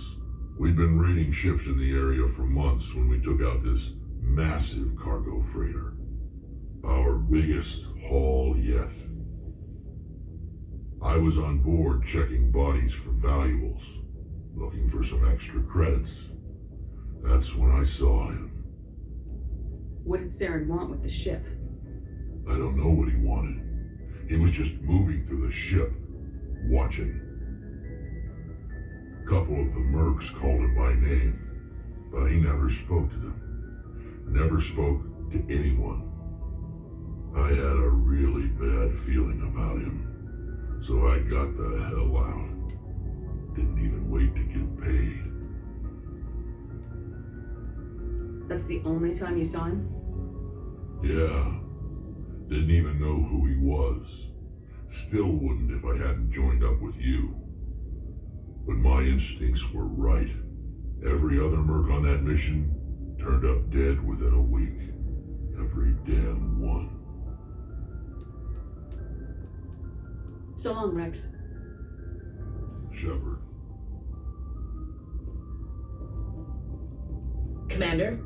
We'd been raiding ships in the area for months when we took out this massive cargo freighter. Our biggest haul yet. I was on board checking bodies for valuables, looking for some extra credits. That's when I saw him. What did Saren want with the ship? I don't know what he wanted. He was just moving through the ship, watching. A couple of the mercs called him by name, but he never spoke to them. Never spoke to anyone. I had a really bad feeling about him, so I got the hell out. Didn't even wait to get paid. That's the only time you saw him? Yeah. Didn't even know who he was. Still wouldn't if I hadn't joined up with you. But my instincts were right. Every other merc on that mission turned up dead within a week. Every damn one. So long, Rex. Shepard. Commander?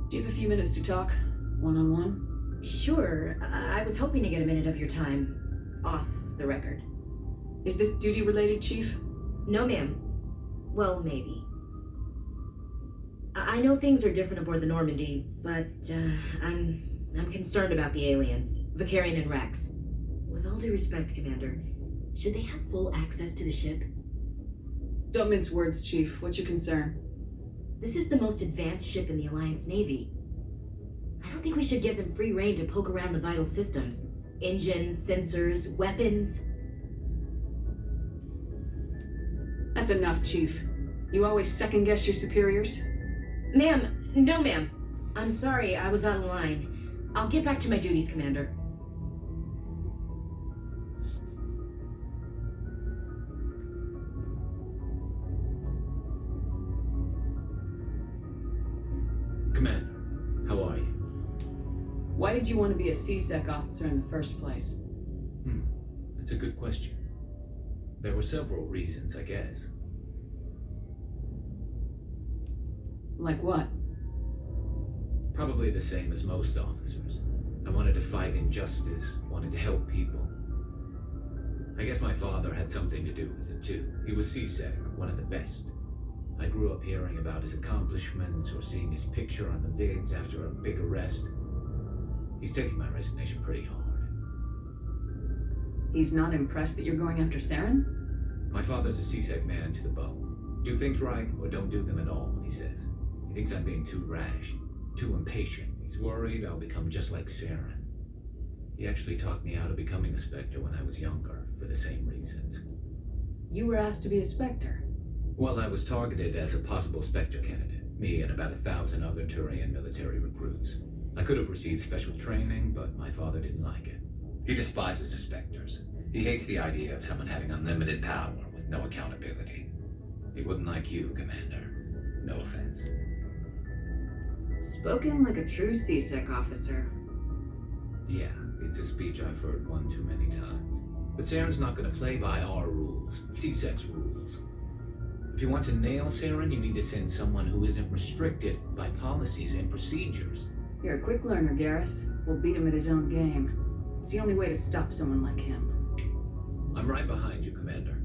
Do you have a few minutes to talk? One-on-one? Sure. I was hoping to get a minute of your time off the record. Is this duty-related, Chief? No, ma'am. Well, maybe. I know things are different aboard the Normandy, but I'm concerned about the aliens, Vicarian and Rex. With all due respect, Commander, should they have full access to the ship? Don't mince words, Chief. What's your concern? This is the most advanced ship in the Alliance Navy. I don't think we should give them free rein to poke around the vital systems. Engines, sensors, weapons. That's enough, Chief. You always second-guess your superiors? Ma'am, no ma'am. I'm sorry, I was out of line. I'll get back to my duties, Commander. Commander, how are you? Why did you want to be a C-Sec officer in the first place? That's a good question. There were several reasons, I guess. Like what? Probably the same as most officers. I wanted to fight injustice, wanted to help people. I guess my father had something to do with it too. He was C-Sec, one of the best. I grew up hearing about his accomplishments or seeing his picture on the vids after a big arrest. He's taking my resignation pretty hard. He's not impressed that you're going after Saren? My father's a C-Sec man to the bone. Do things right or don't do them at all, he says. He thinks I'm being too rash, too impatient. He's worried I'll become just like Saren. He actually talked me out of becoming a Spectre when I was younger, for the same reasons. You were asked to be a Spectre. Well, I was targeted as a possible Spectre candidate, me and about 1,000 other Turian military recruits. I could have received special training, but my father didn't like it. He despises the Spectres. He hates the idea of someone having unlimited power with no accountability. He wouldn't like you, Commander. No offense. Spoken like a true C-Sec officer. Yeah, it's a speech I've heard one too many times. But Saren's not going to play by our rules, C-Sec's rules. If you want to nail Saren, you need to send someone who isn't restricted by policies and procedures. You're a quick learner, Garrus. We'll beat him at his own game. It's the only way to stop someone like him. I'm right behind you, Commander.